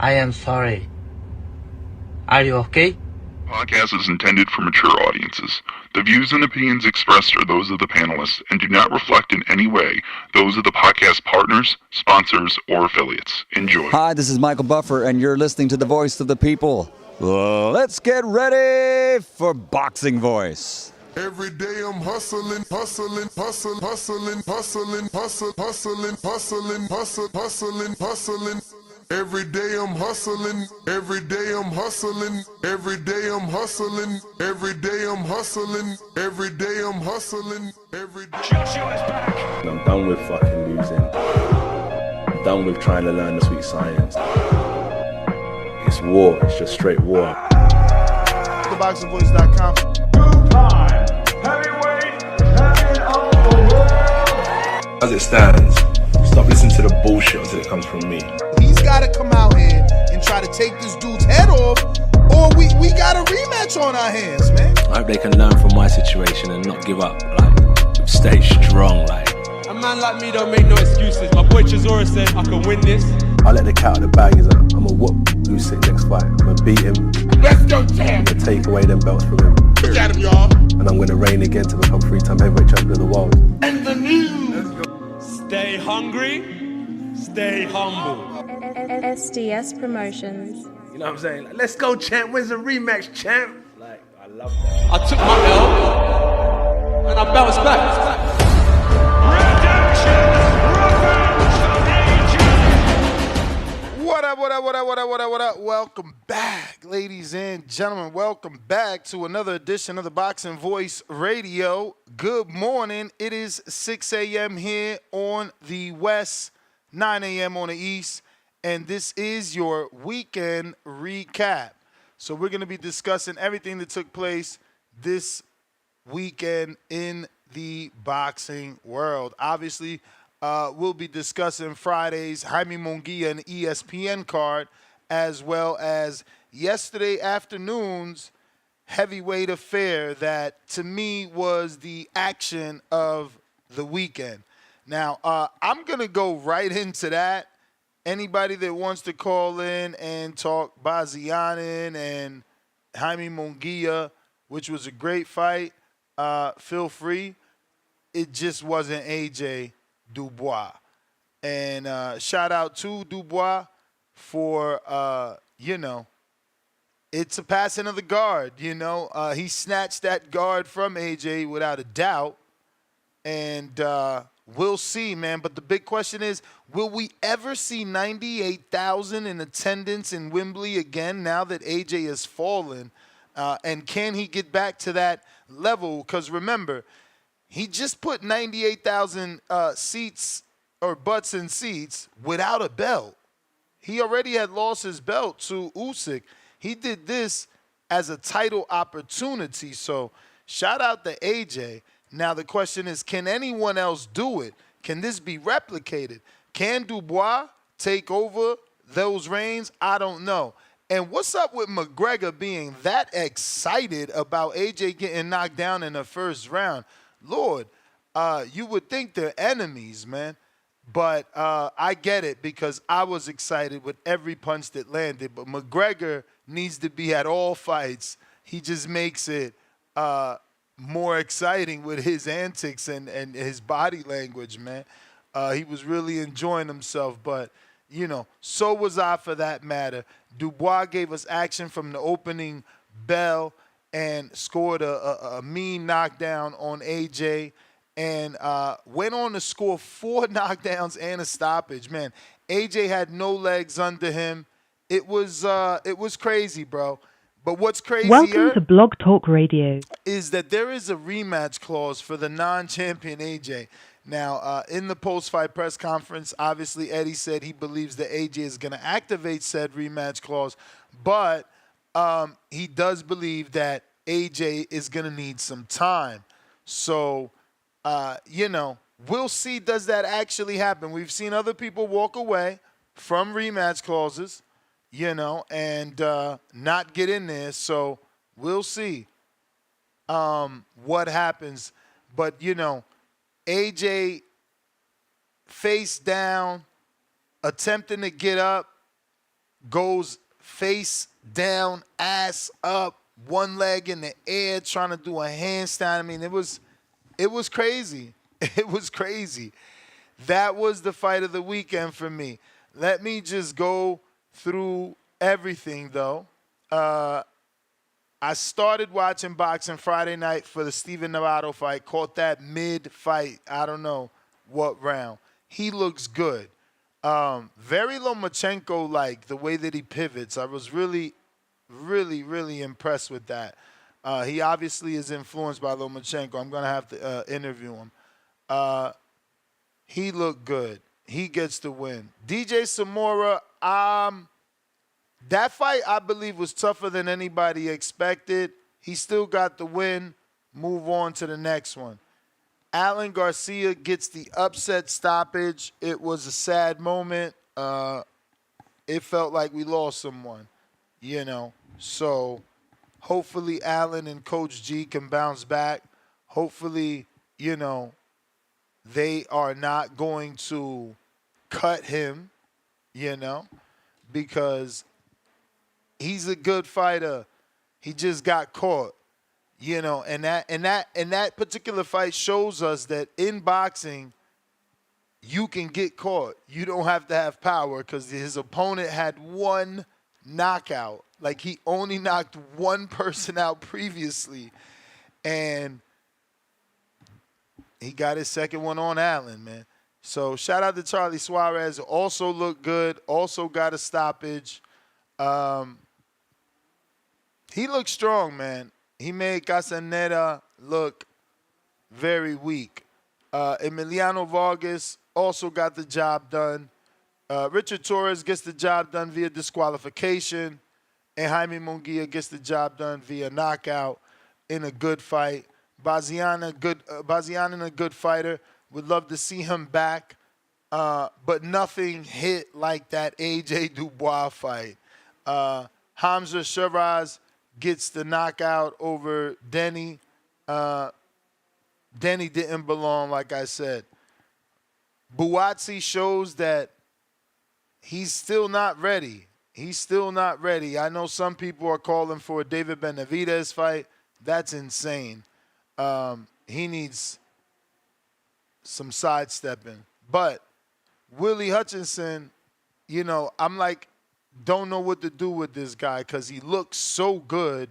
I am sorry. Are you okay? Podcast is intended for mature audiences. The views and opinions expressed are those of the panelists and do not reflect in any way those of the podcast partners, sponsors, or affiliates. Enjoy. Hi, this is Michael Buffer, and you're listening to The Voice of the People. Let's get ready for Boxing Voice. Every day I'm hustling, hustling, hustling, hustling, hustling, hustling, hustling, hustling, hustling, hustling, hustling. Every day I'm hustling, every day I'm hustling, every day I'm hustling, every day I'm hustling, every day I'm hustling, every day. Joshua's back. I'm done with fucking losing. I'm done with trying to learn the sweet science. It's war, it's just straight war. TheBoxingVoice.com. Two-time heavyweight champion of the world. As it stands, stop listening to the bullshit until it comes from me. He's got to come out here and try to take this dude's head off, or we got a rematch on our hands, man. I hope they can learn from my situation and not give up. Like, stay strong. Like, a man like me don't make no excuses. My boy Chisora said I can win this. I let the cat out of the bag. I'm gonna whoop Usyk next fight. I'm gonna beat him. Let's go, champ. I'm gonna take away them belts from him. Look at him, y'all. And I'm gonna reign again to become 3-time heavyweight champion of the world. And the news. Stay hungry, stay humble. SDS Promotions. You know what I'm saying? Like, let's go, champ. Where's the rematch, champ? Like, I love that. I took my L and I bounced back. Redemption, revenge, What up, what up, what up, what up, what up, what up? Welcome back, ladies and gentlemen. Welcome back to another edition of the Boxing Voice Radio. Good morning. It is 6 a.m. here on the West, 9 a.m. on the East, and this is your weekend recap. So we're going to be discussing everything that took place this weekend in the boxing world. Obviously, we'll be discussing Friday's Jaime Munguia and ESPN card, as well as yesterday afternoon's heavyweight affair that, to me, was the action of the weekend. Now, I'm going to go right into that. Anybody that wants to call in and talk Bazianin and Jaime Munguia, which was a great fight, feel free. It just wasn't AJ Dubois. And shout out to Dubois for, it's a passing of the guard, He snatched that guard from AJ without a doubt. And we'll see, man. But the big question is, will we ever see 98,000 in attendance in Wembley again now that AJ has fallen? And can he get back to that level? Because remember, he just put 98,000 seats or butts in seats without a belt. He already had lost his belt to Usyk. He did this as a title opportunity. So shout out to AJ. Now the question is, can anyone else do it? Can this be replicated? Can Dubois take over those reins? I don't know. And what's up with McGregor being that excited about AJ getting knocked down in the first round? Lord, you would think they're enemies, man. But I get it because I was excited with every punch that landed. But McGregor needs to be at all fights. He just makes it more exciting with his antics and his body language, man. He was really enjoying himself. But, so was I for that matter. Dubois gave us action from the opening bell and scored a mean knockdown on AJ. And went on to score 4 knockdowns and a stoppage. Man, AJ had no legs under him. It was crazy, bro. But what's crazier Welcome to Blog Talk Radio is that there is a rematch clause for the non-champion AJ. Now, in the post-fight press conference, obviously Eddie said he believes that AJ is going to activate said rematch clause, but he does believe that AJ is going to need some time. So, we'll see, does that actually happen? We've seen other people walk away from rematch clauses, and not get in there. So we'll see what happens. But, AJ face down, attempting to get up, goes face down, ass up, one leg in the air, trying to do a handstand. I mean, it was crazy. It was crazy. That was the fight of the weekend for me. Let me just go through everything, though. I started watching boxing Friday night for the Steven Navarro fight. Caught that mid-fight. I don't know what round. He looks good. Very Lomachenko-like, the way that he pivots. I was really, really, really impressed with that. He obviously is influenced by Lomachenko. I'm going to have to interview him. He looked good. He gets the win. DJ Samora, that fight, I believe, was tougher than anybody expected. He still got the win. Move on to the next one. Alan Garcia gets the upset stoppage. It was a sad moment. It felt like we lost someone, So hopefully Alan and Coach G can bounce back. Hopefully, they are not going to cut him, because he's a good fighter. He just got caught, and that particular fight shows us that in boxing, you can get caught. You don't have to have power because his opponent had one knockout. Like, he only knocked one person out previously, and he got his second one on Allen, man. So shout out to Charlie Suarez. Also looked good. Also got a stoppage. He looked strong, man. He made Castaneda look very weak. Emiliano Vargas also got the job done. Richard Torres gets the job done via disqualification. And Jaime Munguia gets the job done via knockout in a good fight. Bazian, a good fighter. Would love to see him back. But nothing hit like that AJ Dubois fight. Hamza Shiraz gets the knockout over Denny. Denny didn't belong, like I said. Buatsi shows that he's still not ready. He's still not ready. I know some people are calling for a David Benavidez fight. That's insane. He needs some sidestepping. But Willie Hutchinson, I'm like, don't know what to do with this guy because he looks so good.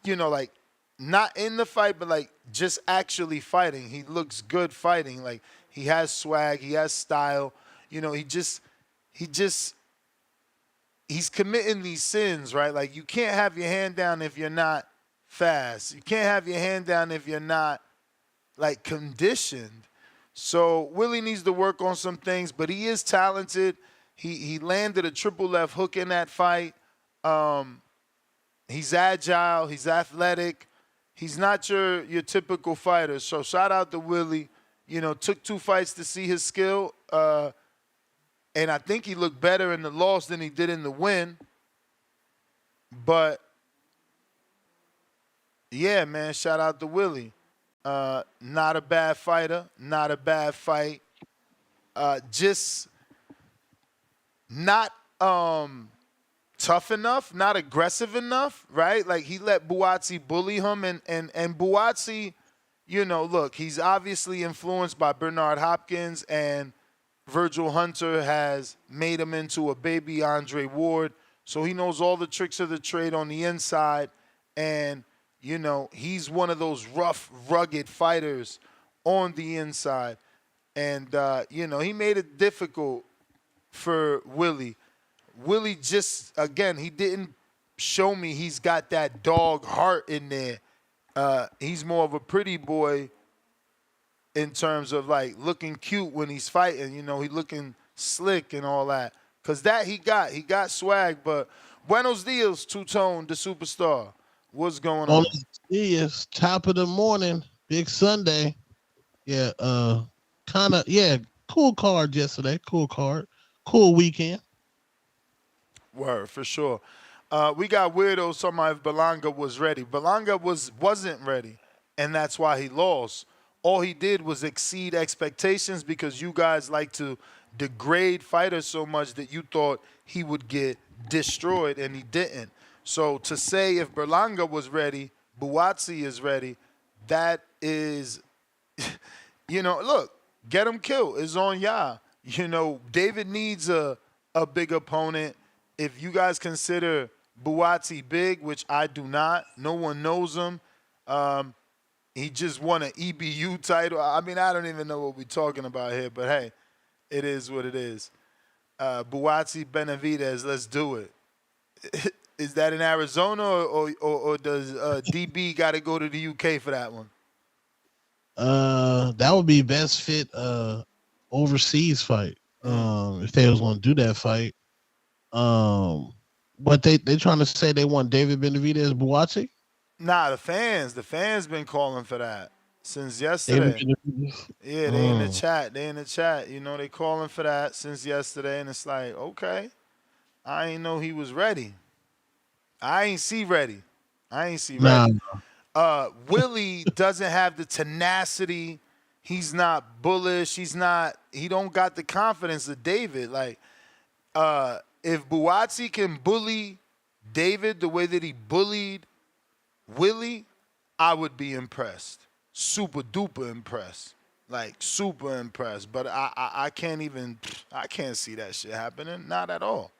Like, not in the fight, but like just actually fighting. He looks good fighting. Like, he has swag, he has style. He's committing these sins, right? Like, you can't have your hand down if you're not fast. You can't have your hand down if you're not, like, conditioned. So Willie needs to work on some things, but he is talented. He landed a triple left hook in that fight. He's agile. He's athletic. He's not your typical fighter. So shout out to Willie. Took 2 fights to see his skill. And I think he looked better in the loss than he did in the win. But, yeah, man, shout out to Willie. Not a bad fighter. Not a bad fight. Just not tough enough, not aggressive enough, right? Like, he let Buatsi bully him. And Buatsi, look, he's obviously influenced by Bernard Hopkins, and Virgil Hunter has made him into a baby Andre Ward. So he knows all the tricks of the trade on the inside. And, he's one of those rough, rugged fighters on the inside. And, he made it difficult for Willie. Willie just, again, he didn't show me he's got that dog heart in there. He's more of a pretty boy in terms of, like, looking cute when he's fighting. He looking slick and all that. Because that he got swag. But buenos dias, Two-Tone, the superstar. What's going on? It's top of the morning, big Sunday. Yeah, cool card yesterday. Cool card. Cool weekend. Word, for sure. We got weirdos talking about if Berlanga was ready. Berlanga wasn't ready, and that's why he lost. all he did was exceed expectations because you guys like to degrade fighters so much that you thought he would get destroyed, and he didn't. So to say if Berlanga was ready, Buatsi is ready, that is, look, get him killed. It's on y'all. David needs a big opponent. If you guys consider Buatsi big, which I do not, no one knows him. He just won an EBU title. I mean, I don't even know what we're talking about here, but hey, it is what it is. Buatsi Benavidez, let's do it. Is that in Arizona, or does DB got to go to the UK for that one? That would be best fit overseas fight. If they was going to do that fight. But they trying to say they want David Benavidez Buatsi? Nah, the fans been calling for that since yesterday. Yeah, they in the chat. They in the chat. They calling for that since yesterday, and it's like, okay, I ain't know he was ready. I ain't see ready. Nah. Willie doesn't have the tenacity. He's not bullish. He don't got the confidence of David. Like, if Buatsi can bully David the way that he bullied Willie, I would be impressed. Super duper impressed. Like, super impressed. But I can't see that shit happening. Not at all.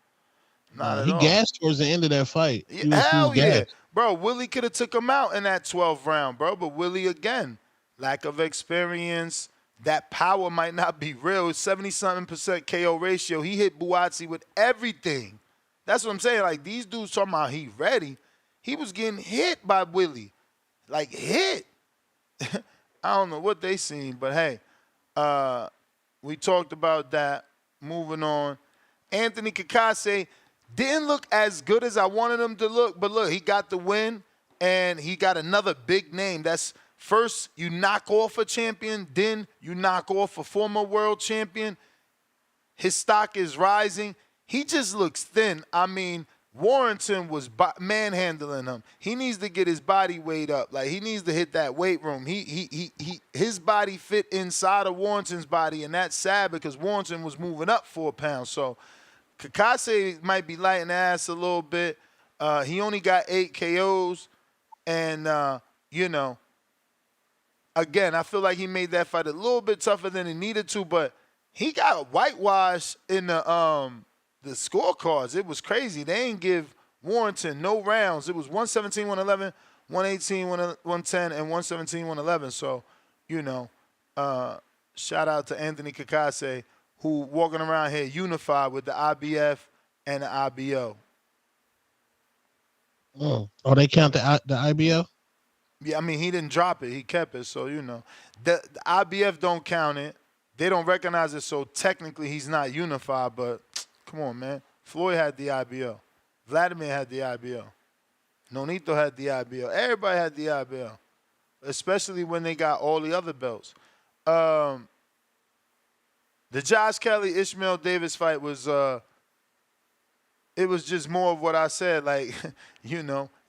Not at all. He gassed towards the end of that fight. Hell yeah. Bro, Willie could have took him out in that 12th round, bro. But Willie, again, lack of experience. That power might not be real. 70-something% KO ratio. He hit Buatsi with everything. That's what I'm saying. Like, these dudes talking about he ready. He was getting hit by Willie. Like, hit. I don't know what they seen, but hey, we talked about that. Moving on. Anthony Kakase didn't look as good as I wanted him to look, but look, he got the win, and he got another big name. That's first you knock off a champion, then you knock off a former world champion. His stock is rising. He just looks thin. I mean, Warrington was manhandling him. He needs to get his body weight up. Like, he needs to hit that weight room. His body fit inside of Warrington's body, and that's sad because Warrington was moving up 4 pounds. So Kakase might be lighting the ass a little bit. He only got 8 KOs, and again, I feel like he made that fight a little bit tougher than he needed to, but he got whitewashed in the scorecards. It was crazy. They ain't give Warrington no rounds. It was 117, 111, 118, 110, and 117, 111. So, shout out to Anthony Kakase, who walking around here unified with the IBF and the IBO. Oh, they count the IBO? Yeah, I mean, he didn't drop it. He kept it. So, the IBF don't count it. They don't recognize it, so technically he's not unified, but come on, man. Floyd had the IBO. Vladimir had the IBO. Nonito had the IBO. Everybody had the IBO, especially when they got all the other belts. The Josh Kelly, Ishmael Davis fight was it was just more of what I said. Like,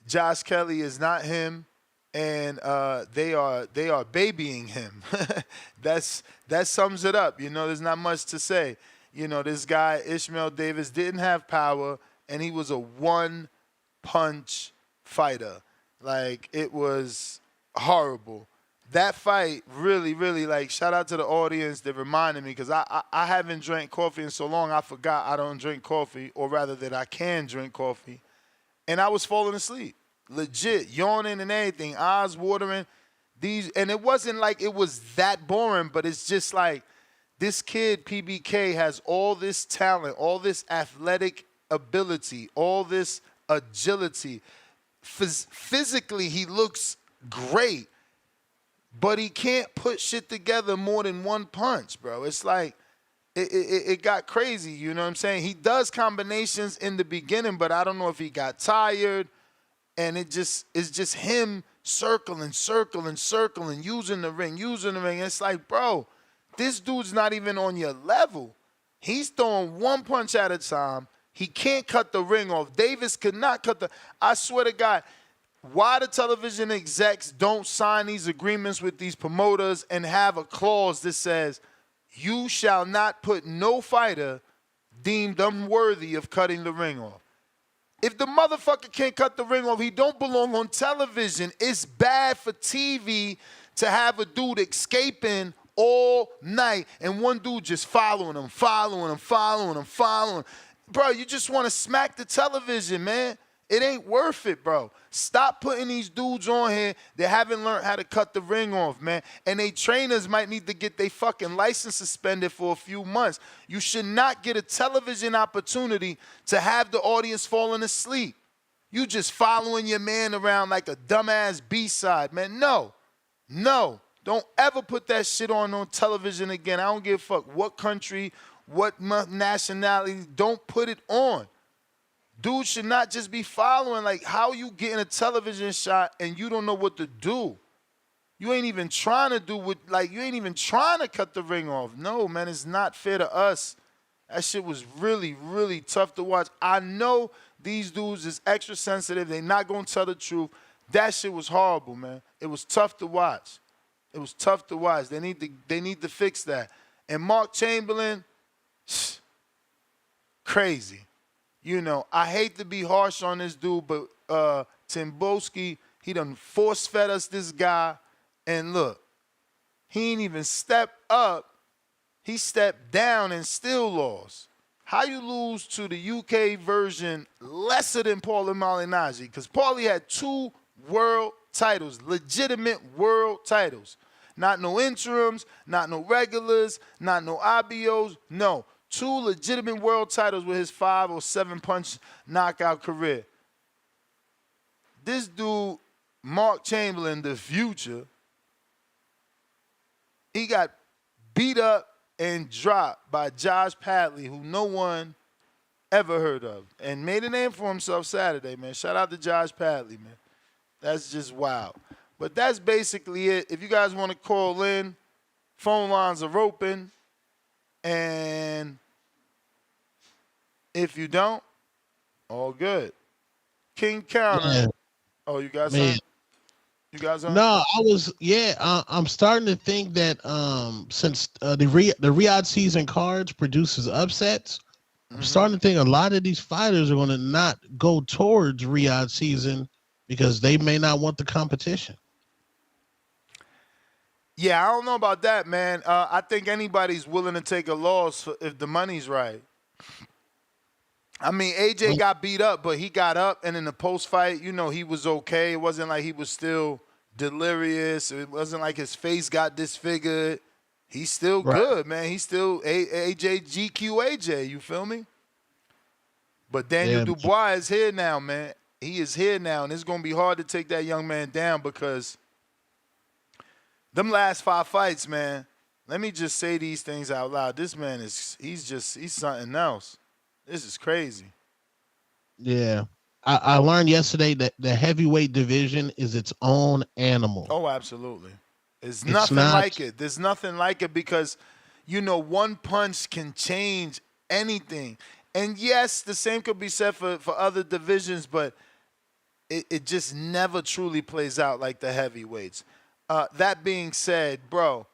Josh Kelly is not him, and they are babying him. That sums it up. There's not much to say. This guy, Ishmael Davis, didn't have power, and he was a one-punch fighter. Like, it was horrible. That fight really, really, like, shout out to the audience that reminded me, because I haven't drank coffee in so long, I forgot I don't drink coffee, or rather that I can drink coffee. And I was falling asleep. Legit, yawning and everything, eyes watering. And it wasn't like it was that boring, but it's just like, this kid, PBK, has all this talent, all this athletic ability, all this agility. Physically, he looks great, but he can't put shit together more than one punch, bro. It's like, it got crazy, you know what I'm saying? He does combinations in the beginning, but I don't know if he got tired, and it's just him circling, using the ring. It's like, bro, this dude's not even on your level. He's throwing one punch at a time. He can't cut the ring off. Davis could not cut I swear to God, why the television execs don't sign these agreements with these promoters and have a clause that says, you shall not put no fighter deemed unworthy of cutting the ring off. If the motherfucker can't cut the ring off, he don't belong on television. It's bad for TV to have a dude escaping all night and one dude just following him. Bro, you just want to smack the television, man. It ain't worth it, bro. Stop putting these dudes on here that haven't learned how to cut the ring off, man. And they trainers might need to get their fucking license suspended for a few months. You should not get a television opportunity to have the audience falling asleep. You just following your man around like a dumbass B-side, man. No. Don't ever put that shit on television again. I don't give a fuck what country, what nationality. Don't put it on. Dudes should not just be following. Like, how you getting a television shot and you don't know what to do? You ain't even trying to you ain't even trying to cut the ring off. No, man, it's not fair to us. That shit was really, really tough to watch. I know these dudes is extra sensitive. They not going to tell the truth. That shit was horrible, man. It was tough to watch. They need to fix that. And Mark Chamberlain, crazy. You know, I hate to be harsh on this dude, but Timboski, he done force-fed us this guy. And look, he ain't even stepped up. He stepped down and still lost. How you lose to the UK version lesser than Paulie Malignaggi? Because Paulie had 2 world titles, legitimate world titles. Not no interims, not no regulars, not no IBOs, no. 2 legitimate world titles with his 5 or 7 punch knockout career. This dude, Mark Chamberlain, the future, he got beat up and dropped by Josh Padley, who no one ever heard of, and made a name for himself Saturday, man. Shout out to Josh Padley, man. That's just wild. But that's basically it. If you guys want to call in, phone lines are open. And if you don't, all good. King Counter. Yeah. Oh, you guys Man. on? You guys on? No, I'm starting to think that since the Riyadh season cards produces upsets, I'm starting to think a lot of these fighters are going to not go towards Riyadh season because they may not want the competition. Yeah, I don't know about that, man. I think anybody's willing to take a loss if the money's right. I mean, AJ got beat up, but he got up, and in the post-fight, you know, he was okay. It wasn't like he was still delirious. It wasn't like his face got disfigured. He's still good, man. He's still AJ, GQ AJ, you feel me? But Daniel Dubois is here now, man. He is here now, and it's going to be hard to take that young man down because them last 5 fights, man, let me just say these things out loud. This man he's something else. This is crazy. Yeah. I learned yesterday that the heavyweight division is its own animal. Oh, absolutely. It's nothing like it. There's nothing like it because, you know, one punch can change anything. And yes, the same could be said for other divisions, but it just never truly plays out like the heavyweights. That being said, bro,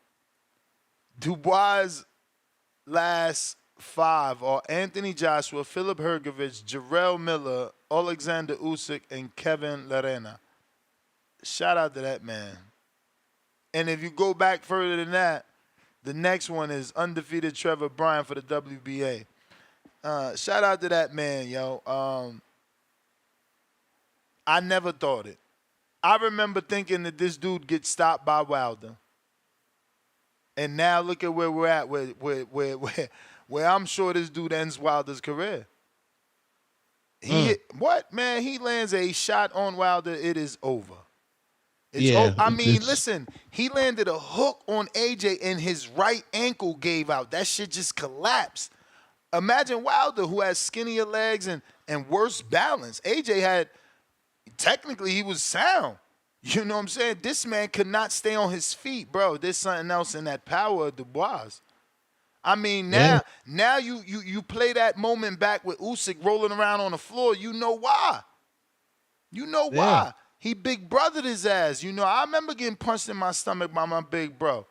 Dubois' last 5 are Anthony Joshua, Philip Hergovich, Jarrell Miller, Alexander Usyk, and Kevin Lerena. Shout out to that man. And if you go back further than that, the next one is undefeated Trevor Bryan for the WBA. Shout out to that man, yo. I never thought it. I remember thinking that this dude gets stopped by Wilder. And now look at where we're at, where I'm sure this dude ends Wilder's career. What, man? He lands a shot on Wilder, it is over. Listen, he landed a hook on AJ and his right ankle gave out. That shit just collapsed. Imagine Wilder, who has skinnier legs and worse balance. AJ had, technically, he was sound. You know what I'm saying? This man could not stay on his feet, bro. There's something else in that power of Dubois. I mean, now you play that moment back with Usyk rolling around on the floor. You know why. You know why. he big brothered his ass. You know, I remember getting punched in my stomach by my big bro.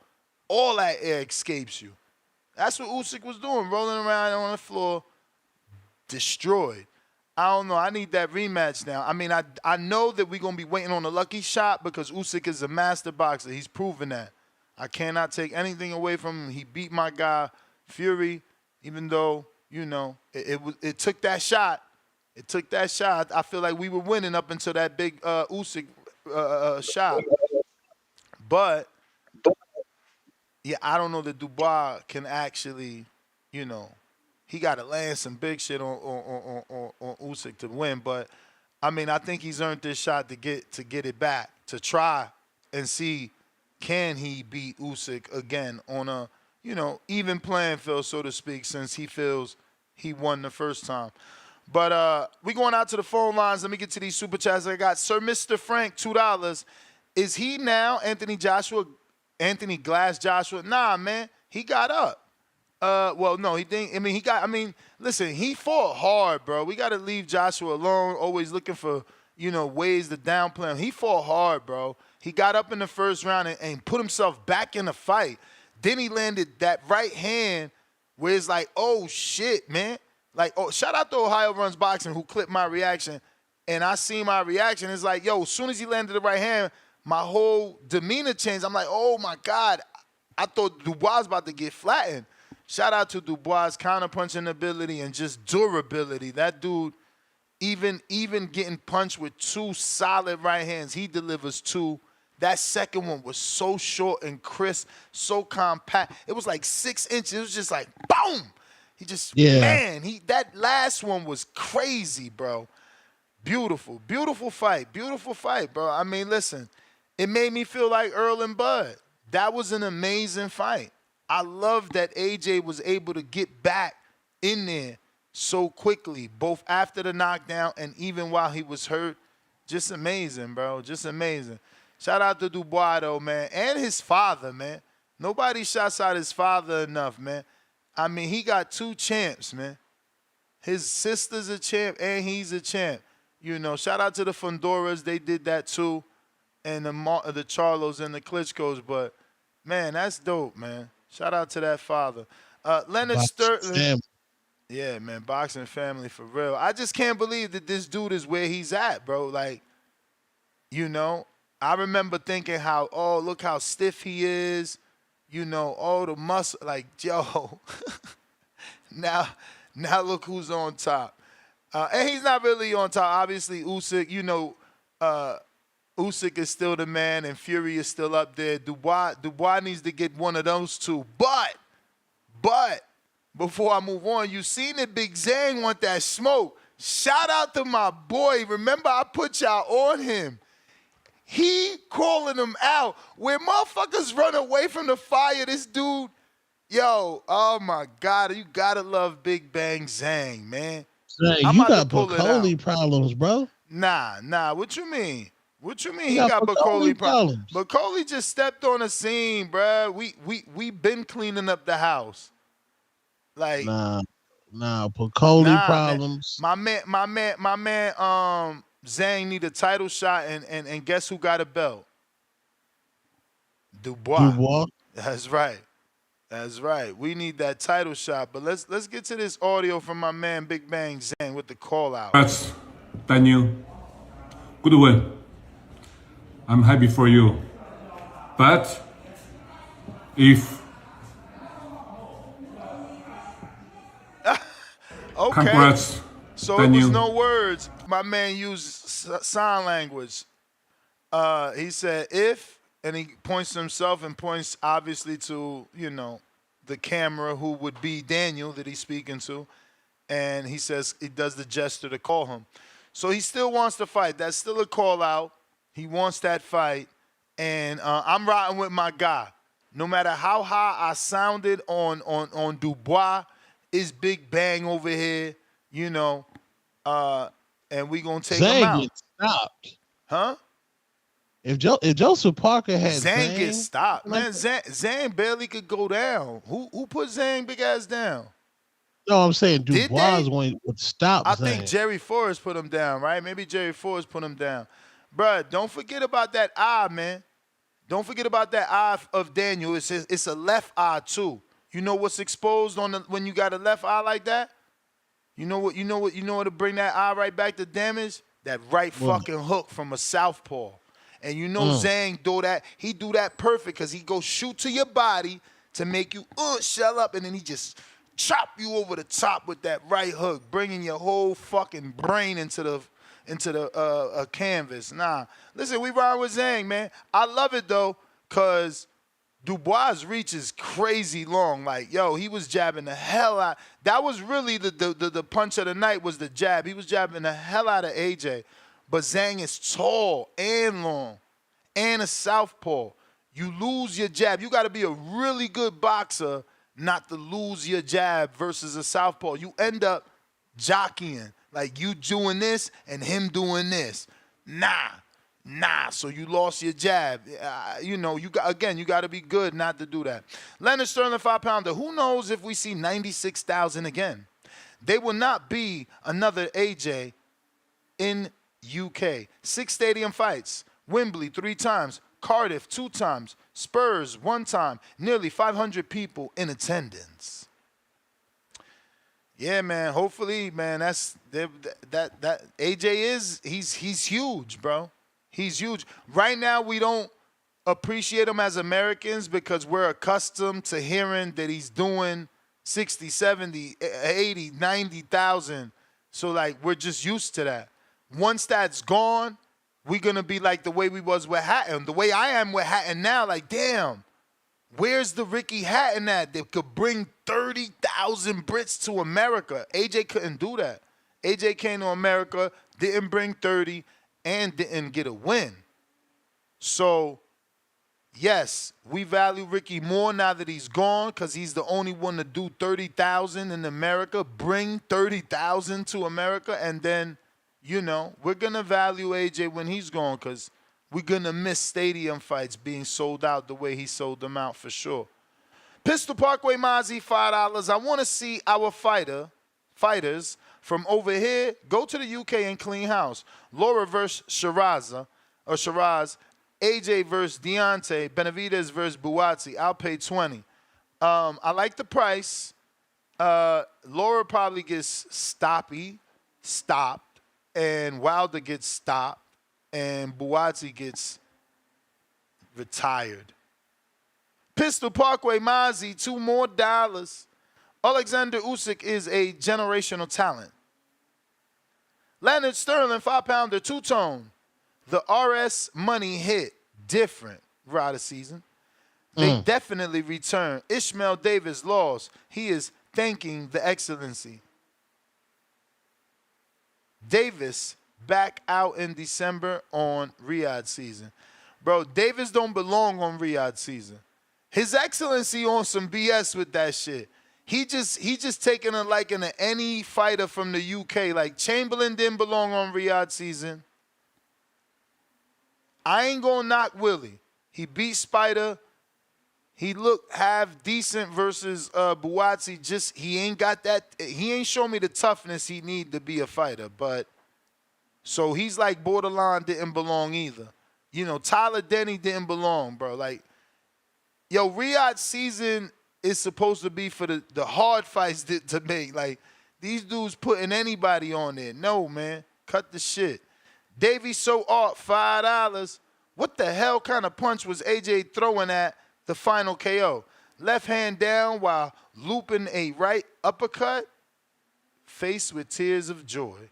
All that air escapes you. That's what Usyk was doing, rolling around on the floor, destroyed. I don't know. I need that rematch now. I mean, I know that we're going to be waiting on a lucky shot because Usyk is a master boxer. He's proven that. I cannot take anything away from him. He beat my guy, Fury, even though, you know, it took that shot. It took that shot. I feel like we were winning up until that big Usyk shot. But, yeah, I don't know that Dubois can actually, you know, he got to land some big shit on Usyk to win. But, I mean, I think he's earned this shot to get it back, to try and see can he beat Usyk again on a, you know, even playing field, so to speak, since he feels he won the first time. But we going out to the phone lines. Let me get to these super chats. I got Sir Mr. Frank, $2. Is he now Anthony Glass Joshua? Nah, man. He got up. Well, no, he didn't. I mean, listen, he fought hard, bro. We got to leave Joshua alone, always looking for, you know, ways to downplay him. He fought hard, bro. He got up in the first round and put himself back in the fight. Then he landed that right hand where it's like, oh, shit, man. Like, oh, shout out to Ohio Runs Boxing who clipped my reaction. And I seen my reaction. It's like, yo, as soon as he landed the right hand, my whole demeanor changed. I'm like, oh, my God. I thought Dubois was about to get flattened. Shout out to Dubois' counterpunching ability and just durability. That dude, even getting punched with two solid right hands, he delivers two. That second one was so short and crisp, so compact. It was like 6 inches. It was just like, boom. He just, man, that last one was crazy, bro. Beautiful, beautiful fight, bro. I mean, listen, it made me feel like Earl and Bud. That was an amazing fight. I love that AJ was able to get back in there so quickly, both after the knockdown and even while he was hurt. Just amazing, bro. Just amazing. Shout out to Dubois, though, man, and his father, man. Nobody shouts out his father enough, man. I mean, he got 2 champs, man. His sister's a champ and he's a champ. You know, shout out to the Fondoras. They did that, too, and the Charlos and the Klitschkos. But, man, that's dope, man. Shout out to that father. Leonard Sterling. Yeah, man, boxing family for real. I just can't believe that this dude is where he's at, bro. Like, you know, I remember thinking how, oh, look how stiff he is. You know, oh, the muscle. Like, yo, now look who's on top. And he's not really on top. Obviously, Usyk, you know, Usyk is still the man and Fury is still up there. Dubois needs to get one of those two. But, before I move on, you seen that Big Zhang want that smoke. Shout out to my boy. Remember, I put y'all on him. He calling him out. Where motherfuckers run away from the fire, this dude, yo, oh my God, you gotta love Big Bang Zhang, man. Zhang, you got Bacoli problems, bro. Nah, what you mean? What you mean he got Bacoli problems? Bacoli just stepped on the scene, bro. We been cleaning up the house. Like Nah, Bacoli problems. Man. My man, Zhang need a title shot, and guess who got a belt? Dubois. That's right. We need that title shot. But let's get to this audio from my man Big Bang Zhang with the call out. Congrats, Daniel. Good win. I'm happy for you. But if okay. Congrats, so Daniel. It was no words. My man used sign language. He said if, and he points to himself and points obviously to, you know, the camera who would be Daniel that he's speaking to. And he says he does the gesture to call him. So he still wants to fight. That's still a call out. He wants that fight. And I'm riding with my guy. No matter how high I sounded on Dubois, it's Big Bang over here, you know. And we going to take him out. Zhang gets stopped. Huh? If Joseph Parker had Zhang gets stopped. Man, Zhang barely could go down. Who put Zhang big ass down? No, I'm saying Dubois would stop I Zhang. think Jerry Forrest put him down, right? Maybe Jerry Forrest put him down. Bruh, don't forget about that eye, man. Don't forget about that eye of Daniel. It's a left eye too. You know what's exposed on when you got a left eye like that? You know what to bring that eye right back to damage? That right fucking hook from a southpaw. And you know Zhang do that. He do that perfect because he go shoot to your body to make you shell up, and then he just chop you over the top with that right hook, bringing your whole fucking brain into the canvas. Nah, listen, we ride with Zhang, man. I love it though, cause Dubois' reach is crazy long. Like, yo, he was jabbing the hell out. That was really the punch of the night was the jab. He was jabbing the hell out of AJ. But Zhang is tall and long and a southpaw. You lose your jab. You got to be a really good boxer not to lose your jab versus a southpaw. You end up jockeying. Like you doing this and him doing this. Nah. So you lost your jab. You got to be good not to do that. Leonard Sterling, 5-pounder. Who knows if we see 96,000 again? They will not be another AJ in UK. 6 stadium fights. Wembley 3 times. Cardiff 2 times. Spurs 1 time. Nearly 500 people in attendance. Yeah, man. Hopefully, man. That AJ he's huge, bro. He's huge. Right now, we don't appreciate him as Americans because we're accustomed to hearing that he's doing 60, 70, 80, 90,000. So, like, we're just used to that. Once that's gone, we're going to be like the way we was with Hatton. The way I am with Hatton now, like, damn, where's the Ricky Hatton at that could bring 30,000 Brits to America? AJ couldn't do that. AJ came to America, didn't bring 30, and didn't get a win. So, yes, we value Ricky more now that he's gone because he's the only one to do 30,000 in America, bring 30,000 to America, and then, we're going to value AJ when he's gone because we're going to miss stadium fights being sold out the way he sold them out for sure. Pistol Parkway Mozzie, $5. I want to see our fighters from over here go to the UK and clean house. Laura versus Shiraz, AJ versus Deontay, Benavidez versus Buatsi. I'll pay 20. I like the price. Laura probably gets stopped, and Wilder gets stopped, and Buatsi gets retired. Pistol Parkway Mozzie, $2 more. Alexander Usyk is a generational talent. Leonard Sterling, 5-pounder, two-tone. The RS money hit different throughout the season. They definitely return. Ishmael Davis lost. He is thanking the excellency. Davis back out in December on Riyadh season. Bro, Davis don't belong on Riyadh season. His excellency on some BS with that shit. He just taking a liking to any fighter from the UK. Like Chamberlain didn't belong on Riyadh season. I ain't gonna knock Willie. He beat Spider. He looked half decent versus Buatsi. Just he ain't got that. He ain't shown me the toughness he need to be a fighter. But so he's like borderline didn't belong either. Tyler Denny didn't belong, bro. Like, yo, Riyadh season is supposed to be for the hard fights to make. Like, these dudes putting anybody on there. No, man. Cut the shit. Davey So Art, $5. What the hell kind of punch was AJ throwing at the final KO? Left hand down while looping a right uppercut. Face with tears of joy.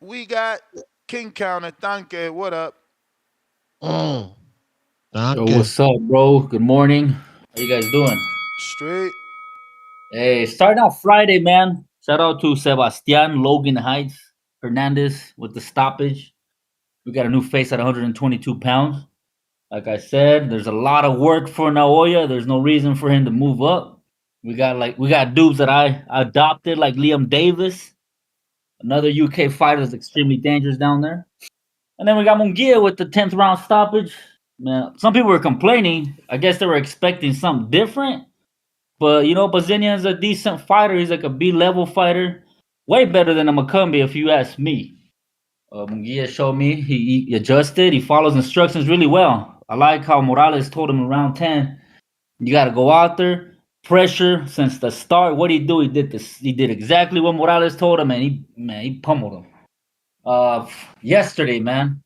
We got King Counter. Tanke, what up? Yo, what's up, bro? Good morning. How you guys doing? Straight. Hey, starting out Friday, man. Shout out to Sebastian Logan Heights Hernandez with the stoppage. We got a new face at 122 pounds. Like I said, there's a lot of work for Naoya. There's no reason for him to move up. We got dudes that I adopted, like Liam Davis, another UK fighter that's extremely dangerous down there. And then we got Munguia with the 10th round stoppage. Man, some people were complaining. I guess they were expecting something different. But, Bazinian's a decent fighter. He's like a B-level fighter. Way better than a Makumbi, if you ask me. Munguia showed me he adjusted. He follows instructions really well. I like how Morales told him in round 10, you got to go out there, pressure since the start. What did he do? He did this. He did exactly what Morales told him, and he pummeled him. Yesterday, man.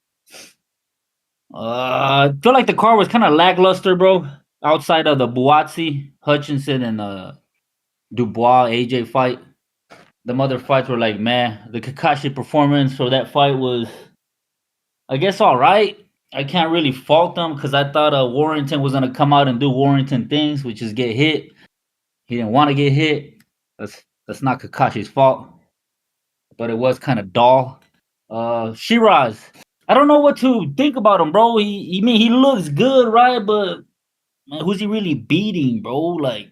I feel like the card was kind of lackluster, bro. Outside of the Buatsi, Hutchinson, and Dubois AJ fight, the other fights were like, man, the Kakashi performance for that fight was, I guess, all right. I can't really fault them because I thought Warrington was gonna come out and do Warrington things, which is get hit. He didn't want to get hit. That's not Kakashi's fault, but it was kind of dull. Shiraz, I don't know what to think about him, bro. He looks good, right? But man, who's he really beating, bro? Like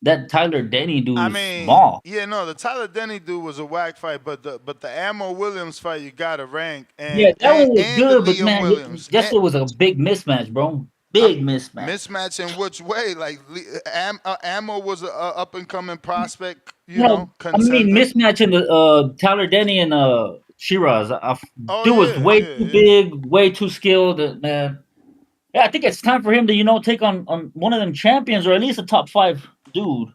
that Tyler Denny dude is small. Yeah, no, the Tyler Denny dude was a whack fight, but the Ammo Williams fight you gotta rank. And, yeah, that one was and good, but Liam man, Williams. it was a big mismatch, bro. Big mismatch. Mismatch in which way? Like Ammo was a up and coming prospect, contender. I mean mismatch in the Tyler Denny and Shiraz. Dude was way too big, way too skilled, man. Yeah, I think it's time for him to take on one of them champions or at least a top 5 dude.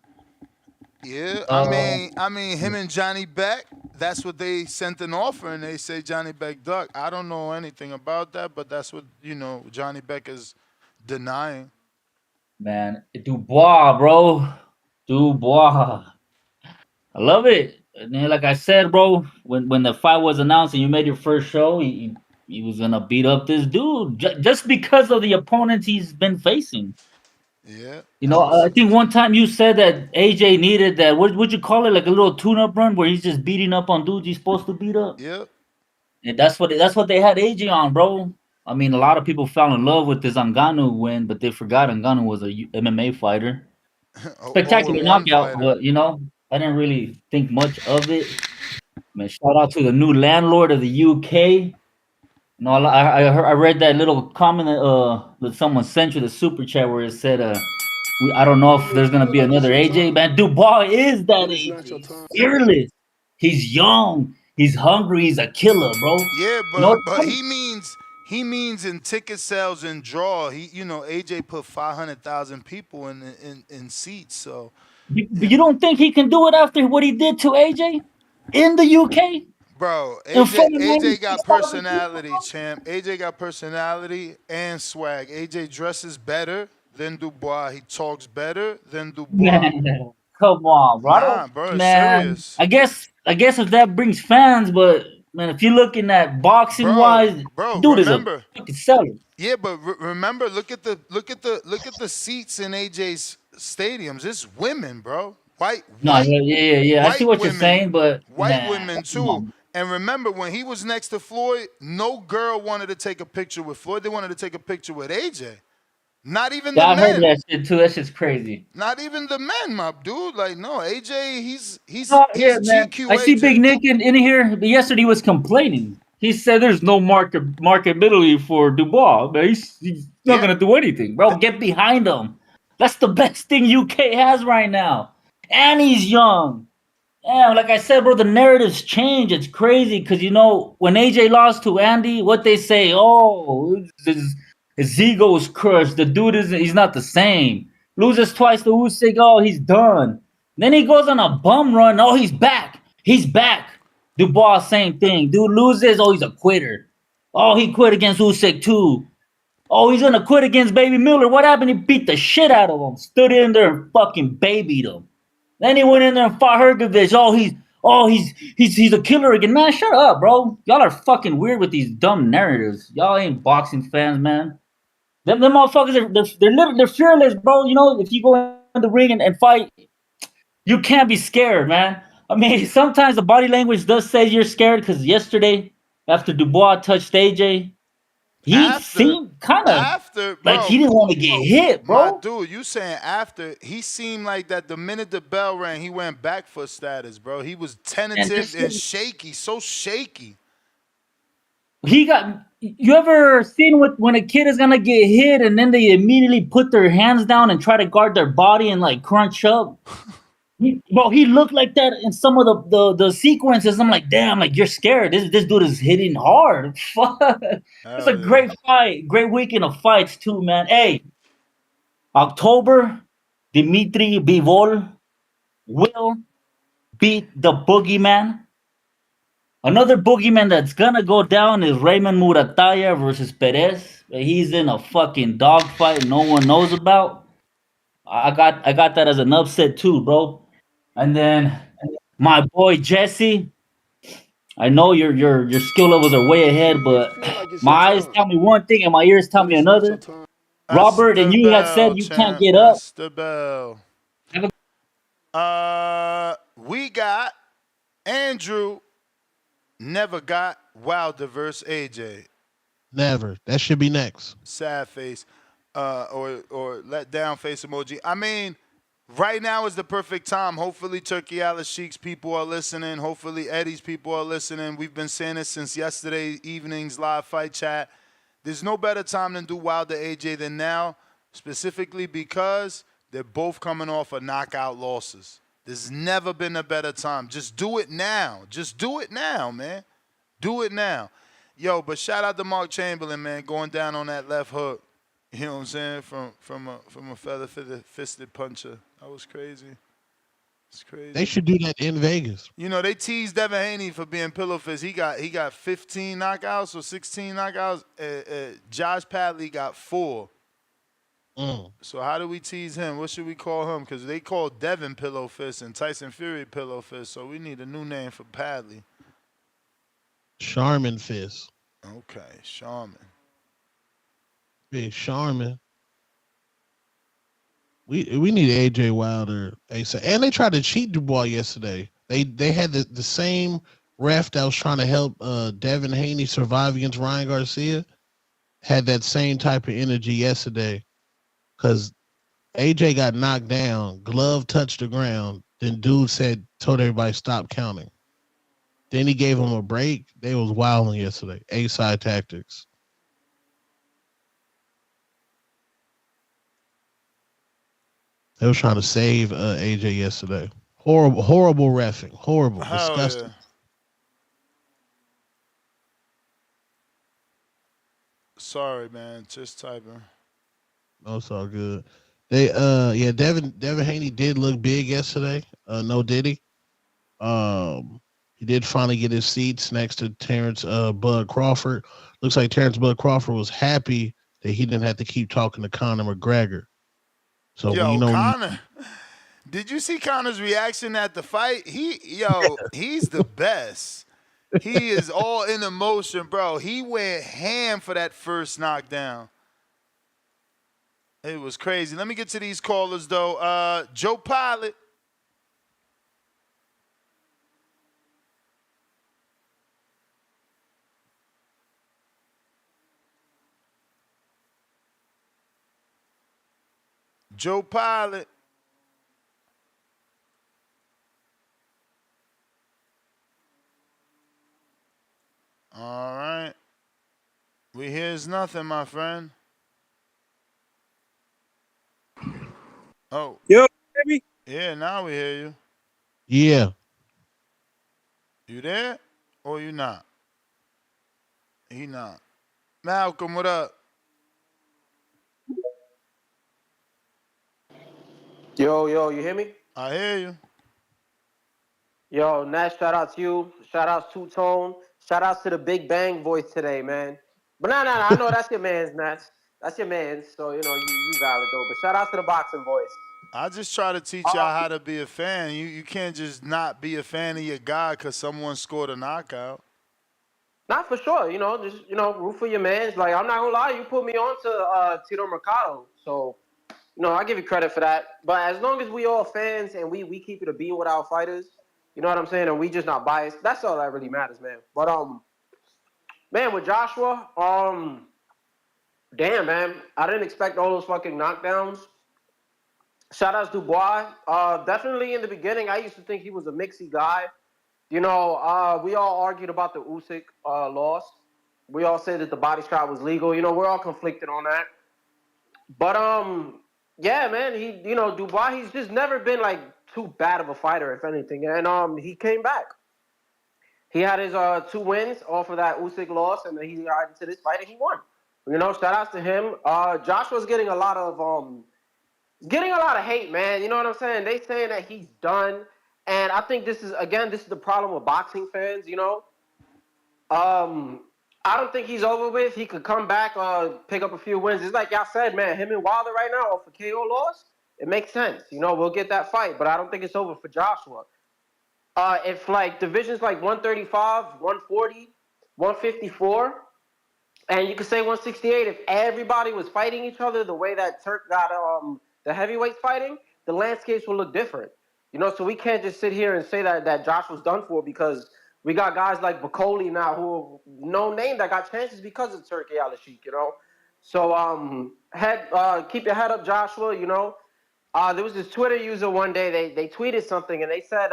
Yeah, I mean, him and Johnny Beck. That's what they sent an offer, and they say Johnny Beck duck. I don't know anything about that, but that's what Johnny Beck is denying. Man, Dubois, bro, Dubois. I love it. And then, like I said, bro, when the fight was announced and you made your first show, he was gonna beat up this dude just because of the opponents he's been facing. Yeah. I think one time you said that AJ needed that. What would you call it? Like a little tune-up run where he's just beating up on dudes he's supposed to beat up. Yep. And that's what they had AJ on, bro. I mean, a lot of people fell in love with this Ngannou win, but they forgot Ngannou was a MMA fighter. Spectacular knockout, but I didn't really think much of it. Man, shout out to the new landlord of the UK. I read that little comment that someone sent you the super chat where it said, I don't know if there's gonna be another AJ. Man, Dubois is that AJ. Fearless. He's young. He's hungry. He's a killer, bro. Yeah, but he means in ticket sales and draw. AJ put 500,000 people in seats. So you don't think he can do it after what he did to AJ in the UK? Bro, AJ got personality, champ. AJ got personality and swag. AJ dresses better than Dubois. He talks better than Dubois. Man, come on, bro. Nah, bro, serious. I guess if that brings fans, but man, if you're looking at boxing wise, dude is a fucking seller. Yeah, but remember, look at the seats in AJ's stadiums. It's women, bro. White. Yeah. I see what you're saying, but white women too. And remember, when he was next to Floyd, no girl wanted to take a picture with Floyd. They wanted to take a picture with AJ. Not even the men. I heard that shit too. That shit's crazy. Not even the men, my dude. Like, no, AJ, he's man. GQ. I see Big Nick in here. But yesterday he was complaining. He said there's no marketability for Dubois. Man, he's not gonna do anything, bro. Get behind him. That's the best thing UK has right now. And he's young. Yeah, like I said, bro, the narratives change. It's crazy because, when AJ lost to Andy, what they say, his ego is crushed. The dude he's not the same. Loses twice to Usyk, he's done. Then he goes on a bum run. Oh, he's back. He's back. Dubois, same thing. Dude loses. Oh, he's a quitter. Oh, he quit against Usyk too. Oh, he's going to quit against Baby Miller. What happened? He beat the shit out of him. Stood in there and fucking babied him. Then he went in there and fought Hergovich. He's a killer again. Man, shut up, bro. Y'all are fucking weird with these dumb narratives. Y'all ain't boxing fans, man. Them motherfuckers they're fearless, bro. If you go in the ring and fight, you can't be scared, man. I mean, sometimes the body language does say you're scared because yesterday, after Dubois touched AJ, he seemed kind of like he didn't want to get hit, bro. My dude, you saying after, he seemed like that the minute the bell rang, he went back for status, bro. He was tentative and shaky, so shaky. You ever seen when a kid is going to get hit and then they immediately put their hands down and try to guard their body and like crunch up? He looked like that in some of the sequences. I'm like, damn, like you're scared. This dude is hitting hard. Fuck. It's a great fight. Great weekend of fights too, man. Hey, October, Dimitri Bivol will beat the boogeyman. Another boogeyman that's gonna go down is Raymond Murataya versus Perez. He's in a fucking dogfight no one knows about. I got that as an upset too, bro. And then my boy Jesse. I know your skill levels are way ahead, but my eyes tell me one thing and my ears tell me another. That's Robert, and the you had said bell, you can't champ. get up. That's the bell. We got Andrew. Never got Wilder versus AJ. Never. That should be next. Sad face, or let down face emoji. I mean, right now is the perfect time. Hopefully, Turkey Al Sheikh's people are listening. Hopefully, Eddie's people are listening. We've been saying this since yesterday evening's live fight chat. There's no better time than do Wilder AJ than now, specifically because they're both coming off of knockout losses. There's never been a better time. Just do it now. Just do it now, man. Do it now. Yo, but shout out to Mark Chamberlain, man, going down on that left hook. You know what I'm saying? From a feather-fisted puncher. That was crazy. It's crazy. They should do that in Vegas. You know, they teased Devin Haney for being pillow fist. He got 15 knockouts or 16 knockouts. Josh Padley got 4. So how do we tease him? What should we call him? Because they call Devin pillow fist and Tyson Fury pillow fist. So we need a new name for Padley. Charmin Fist. Okay, Charmin. Big Charmin. We need AJ Wilder ASAP. And they tried to cheat Dubois yesterday. They had the same ref that was trying to help Devin Haney survive against Ryan Garcia. Had that same type of energy yesterday. Because AJ got knocked down, glove touched the ground. Then dude told everybody stop counting. Then he gave him a break. They was wilding yesterday. A-side tactics. They was trying to save AJ yesterday. Horrible reffing. Horrible. Disgusting. Yeah. Sorry, man. Just typing. No, it's all good. Devin Haney did look big yesterday. No did he? He did finally get his seats next to Terrence Bud Crawford. Looks like Terrence Bud Crawford was happy that he didn't have to keep talking to Conor McGregor. So Conor. Did you see Conor's reaction at the fight? He's the best. He is all in emotion, bro. He went ham for that first knockdown. It was crazy. Let me get to these callers, though. Joe Pilot. Joe Pilot. All right. We hears nothing, my friend. Oh. Yo, baby. Yeah, now we hear you. Yeah. You there? Or you not? He not. Malcolm, what up? Yo, you hear me? I hear you. Yo, Nash, shout out to you. Shout out to Two-Tone. Shout out to the Big Bang voice today, man. But no, I know that's your man's, Nash. That's your man's, so, you valid, though. But shout out to the boxing voice. I just try to teach y'all how to be a fan. You can't just not be a fan of your guy because someone scored a knockout. Not for sure, just, root for your mans. Like, I'm not going to lie, you put me on to Tito Mercado. So, I give you credit for that. But as long as we all fans and we keep it a beam with our fighters, you know what I'm saying, and we just not biased, that's all that really matters, man. But, man, with Joshua, damn, man, I didn't expect all those fucking knockdowns. Shout out to Dubois. Definitely in the beginning, I used to think he was a mixy guy. We all argued about the Usyk loss. We all said that the body shot was legal. We're all conflicted on that. But, yeah, man, Dubois, he's just never been, like, too bad of a fighter, if anything. And he came back. He had his 2 wins off of that Usyk loss, and then he got into this fight and he won. You know, shout outs to him. Joshua's getting a lot of hate, man. You know what I'm saying? They saying that he's done, and I think this is the problem with boxing fans. You know, I don't think he's over with. He could come back, pick up a few wins. It's like y'all said, man. Him and Wilder right now off a KO loss, it makes sense. You know, we'll get that fight, but I don't think it's over for Joshua. If like divisions like 135, 140, 154, and you could say 168, if everybody was fighting each other the way that Turk got the heavyweights fighting, the landscapes will look different. You know, so we can't just sit here and say that Josh was done for because we got guys like Bacoli now who no name that got chances because of Turkey Al-Sheikh, you know. So keep your head up, Joshua, you know. There was this Twitter user one day, they tweeted something and they said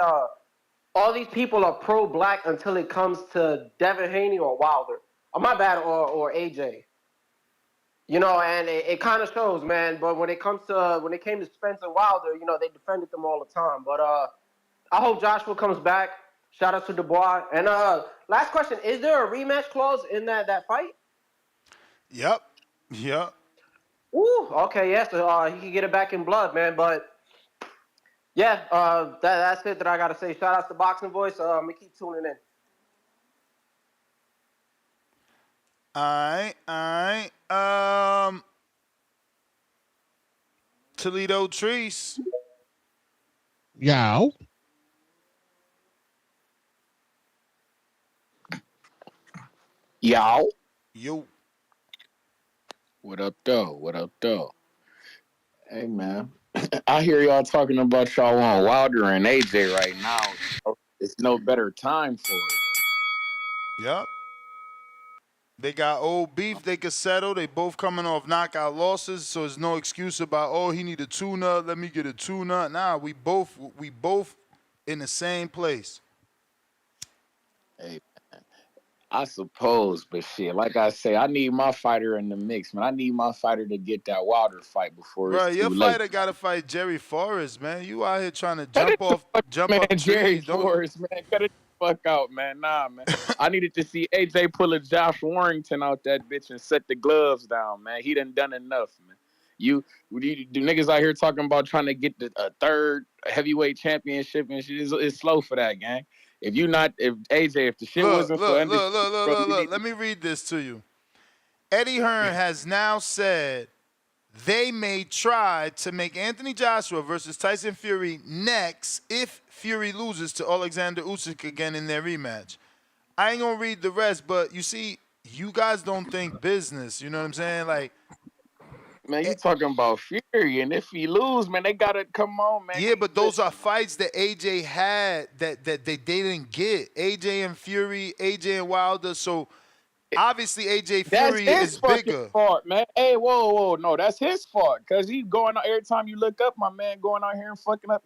all these people are pro-black until it comes to Devin Haney or Wilder. Oh, my bad, or AJ. You know, and it kind of shows, man. But when it came to Spencer Wilder, you know, they defended them all the time. But I hope Joshua comes back. Shout out to Dubois. And last question: is there a rematch clause in that fight? Yep. Ooh, okay, yeah. So he can get it back in blood, man. But yeah, that's it that I gotta say. Shout out to Boxing Voice. We keep tuning in. All right. Toledo Trees. Yow. Yo. What up, though? Hey, man. I hear y'all talking about y'all on Wilder and AJ right now. It's no better time for it. Yep. They got old beef they could settle. They both coming off knockout losses, so there's no excuse about, oh, he need a tune-up, let me get a tune-up. Nah, we both in the same place. Hey, man. I suppose, but shit, like I say, I need my fighter in the mix, man. I need my fighter to get that Wilder fight before it's too your late. fighter got to fight Jerry Forrest, man. You out here trying to jump up Jerry trees. Forrest, man. Cut it the fuck out, man. Nah, man. I needed to see AJ pull a Josh Warrington out that bitch and set the gloves down, man. He done enough, man. You do niggas out here talking about trying to get a third heavyweight championship and shit. It's slow for that, gang. If the shit wasn't for look, let me read this to you. Eddie Hearn has now said they may try to make Anthony Joshua versus Tyson Fury next if Fury loses to Alexander Usyk again in their rematch. I ain't gonna read the rest, but you see, you guys don't think business. You know what I'm saying? Like, man, you talking about Fury, and if he lose, man, they gotta come on, man. Yeah, but those are fights that AJ had that they didn't get. AJ and Fury, AJ and Wilder. So obviously AJ Fury is bigger. Fault, man. Hey, whoa, no, that's his fault. Cause he going out every time you look up, my man going out here and fucking up.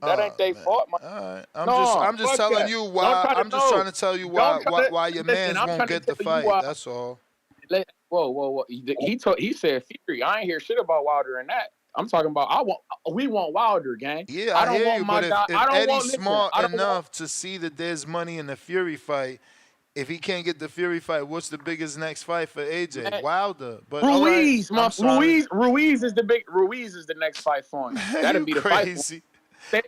That ain't their fault, man. All right. I'm just telling you why. I'm just trying to tell you why your man won't get the fight. That's all. Whoa. He said Fury. I ain't hear shit about Wilder and that. I'm talking about we want Wilder, gang. Yeah, I hear you, but if Eddie's smart enough to see that there's money in the Fury fight, if he can't get the Fury fight, what's the biggest next fight for AJ? Man, Wilder. But Ruiz, Ruiz is the next fight for him. That'd be the crazy.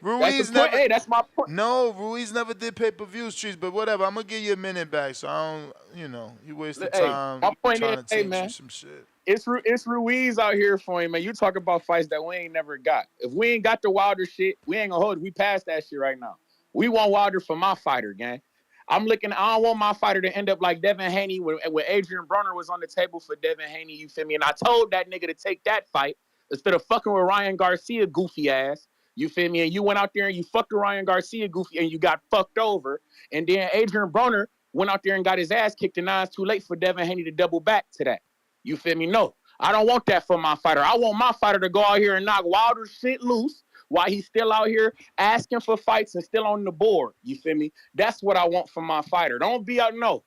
Ruiz never. Hey, that's my point. No, Ruiz never did pay-per-views, Trees. But whatever, I'm gonna give you a minute back. So I don't, you wasted time trying to teach you some shit. It's Ruiz out here for him, man. You talk about fights that we ain't never got. If we ain't got the Wilder shit, we ain't gonna hold it. We passed that shit right now. We want Wilder for my fighter, gang. I don't want my fighter to end up like Devin Haney when Adrian Broner was on the table for Devin Haney, you feel me? And I told that nigga to take that fight instead of fucking with Ryan Garcia, goofy ass. You feel me? And you went out there and you fucked with Ryan Garcia, goofy, and you got fucked over. And then Adrian Broner went out there and got his ass kicked, and now it's too late for Devin Haney to double back to that. You feel me? No, I don't want that for my fighter. I want my fighter to go out here and knock Wilder's shit loose while he's still out here asking for fights and still on the board. You feel me? That's what I want from my fighter. Don't be out, no.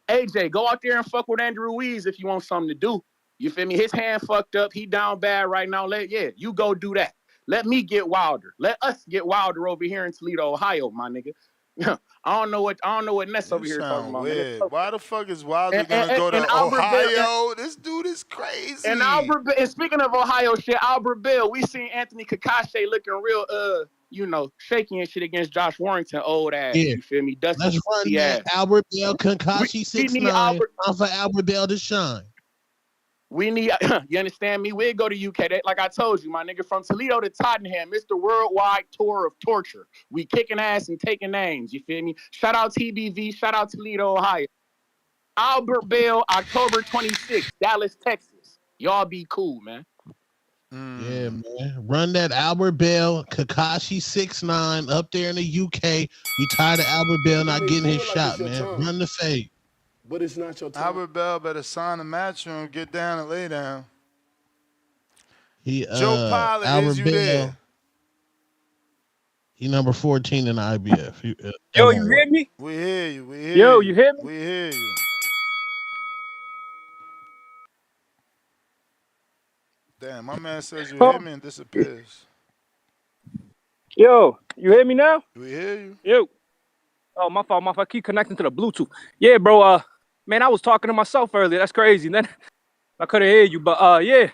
AJ, go out there and fuck with Andrew Ruiz if you want something to do. You feel me? His hand fucked up. He down bad right now. You go do that. Let me get wilder. Let us get wilder over here in Toledo, Ohio, my nigga. I don't know what Ness over here talking about, weird. man. Why the fuck is Wilder gonna go to Ohio? This dude is crazy. And speaking of Ohio shit, Albert Bill, we seen Anthony Kakashi looking real shaky and shit against Josh Warrington, old ass. Yeah. You feel me? Let's run that Albert Bell Kakashi 6'9" for Albert Bell to shine. We need, you understand me? We'll go to UK. Like I told you, my nigga, from Toledo to Tottenham, Mr. Worldwide Tour of Torture. We kicking ass and taking names, you feel me? Shout out TBV, shout out Toledo, Ohio. Albert Bell, October 26th, Dallas, Texas. Y'all be cool, man. Yeah, man. Run that Albert Bell, Kakashi 6'9" up there in the UK. We tired of Albert Bell not getting his shot, man. Run the fade. But it's not your time. Albert Bell better sign the match room, get down and lay down. Joe Pilot, Albert is you Bell, there? He number 14 in the IBF. Yo, you hear me? We hear you. We hear Yo, you. you hear me? We hear you. Damn, my man says you hear me and disappears. Yo, you hear me now? We hear you. Yo. Oh, my fault. I keep connecting to the Bluetooth. Yeah, bro. Man, I was talking to myself earlier. That's crazy. And then I couldn't hear you. But yeah.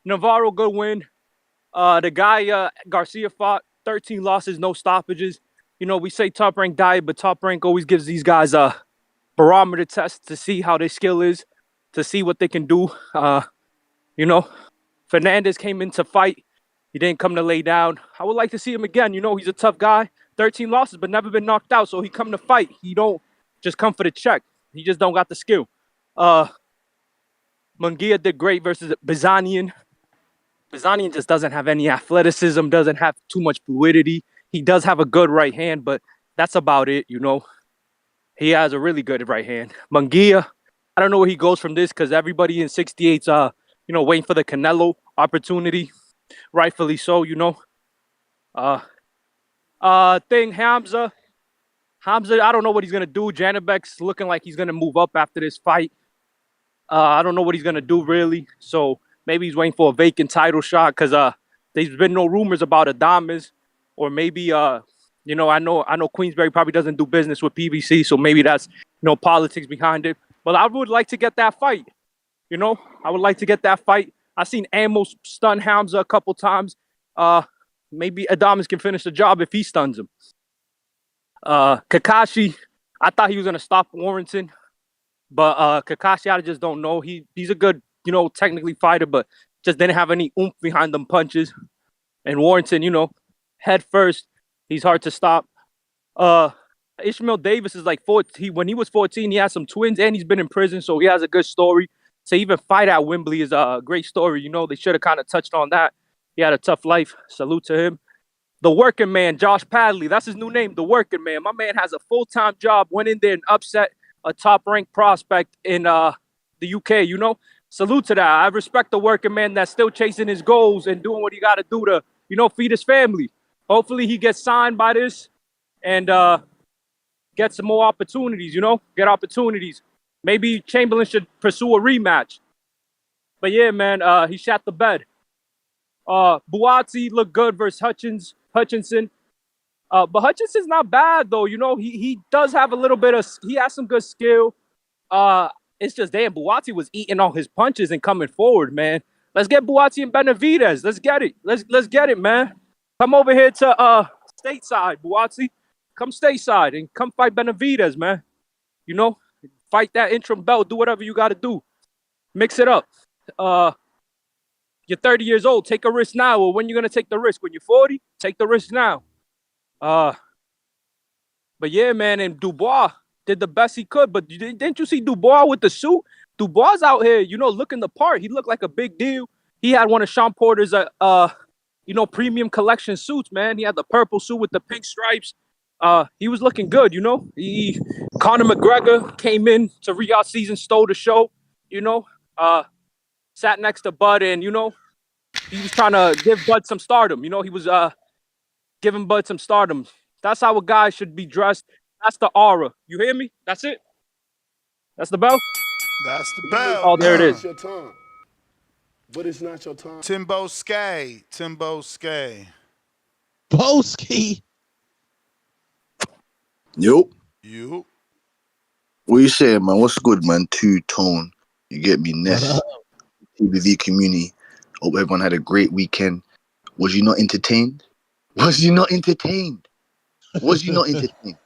Navarro, good win. The guy Garcia fought 13 losses, no stoppages. You know, we say top rank diet, but top rank always gives these guys a barometer test to see how their skill is, to see what they can do. You know, Fernandez came in to fight. He didn't come to lay down. I would like to see him again. You know, he's a tough guy. 13 losses, but never been knocked out. So he come to fight. He don't just come for the check. He just don't got the skill. Munguia did great versus Bizanian. Bizanian just doesn't have any athleticism, doesn't have too much fluidity. He does have a good right hand, but that's about it, you know. He has a really good right hand. Munguia, I don't know where he goes from this because everybody in 68's, you know, waiting for the Canelo opportunity. Rightfully so, you know. Hamza, I don't know what he's going to do. Janibek's looking like he's going to move up after this fight. I don't know what he's going to do, really. So maybe he's waiting for a vacant title shot because there's been no rumors about Adames. Or maybe, you know, I know Queensberry probably doesn't do business with PBC, so maybe that's, you know, politics behind it. But I would like to get that fight. You know, I would like to get that fight. I've seen Amos stun Hamza a couple times. Maybe Adames can finish the job if he stuns him. Kakashi, I thought he was going to stop Warrington. But Kakashi, I just don't know. He's a good, you know, technically fighter, but just didn't have any oomph behind them punches. And Warrington, you know, head first, he's hard to stop. Ishmael Davis is like 14. When he was 14, he had some twins, and he's been in prison, so he has a good story. To even fight at Wembley is a great story. You know, they should have kind of touched on that. He had a tough life. Salute to him. The working man, Josh Padley. That's his new name, the working man. My man has a full-time job, went in there and upset a top-ranked prospect in the UK, you know? Salute to that. I respect the working man that's still chasing his goals and doing what he got to do to, you know, feed his family. Hopefully he gets signed by this and get some more opportunities, you know? Get opportunities. Maybe Chamberlain should pursue a rematch. But yeah, man, he shot the bed. Buatsi looked good versus Hutchinson. But Hutchinson's not bad, though. You know, he does have a little bit of, he has some good skill. It's just, damn, Buatsi was eating all his punches and coming forward, man. Let's get Buatsi and Benavidez. Let's get it. Let's get it, man. Come over here to stateside, Buatsi. Come stateside and come fight Benavidez, man. You know, fight that interim belt. Do whatever you got to do. Mix it up. You're 30 years old. Take a risk now. Or when you're going to take the risk? When you're 40? Take the risk now. But yeah, man, and Dubois did the best he could. But didn't you see Dubois with the suit? Dubois out here, you know, looking the part. He looked like a big deal. He had one of Sean Porter's, you know, premium collection suits, man. He had the purple suit with the pink stripes. He was looking good, you know. Conor McGregor came in to Riyadh season, stole the show, you know. Sat next to Bud, and, you know, he was trying to give Bud some stardom. You know, he was giving Bud some stardom. That's how a guy should be dressed. That's the aura. You hear me? That's it? That's the bell? That's the bell. Oh, there it is. It's your time. But it's not your time. Timbo Skay. Boski. Yo. You. What you saying, man? What's good, man? Two-Tone. You get me? Ness. TBV community. Hope everyone had a great weekend. Was you not entertained? Was you not entertained? Was you not entertained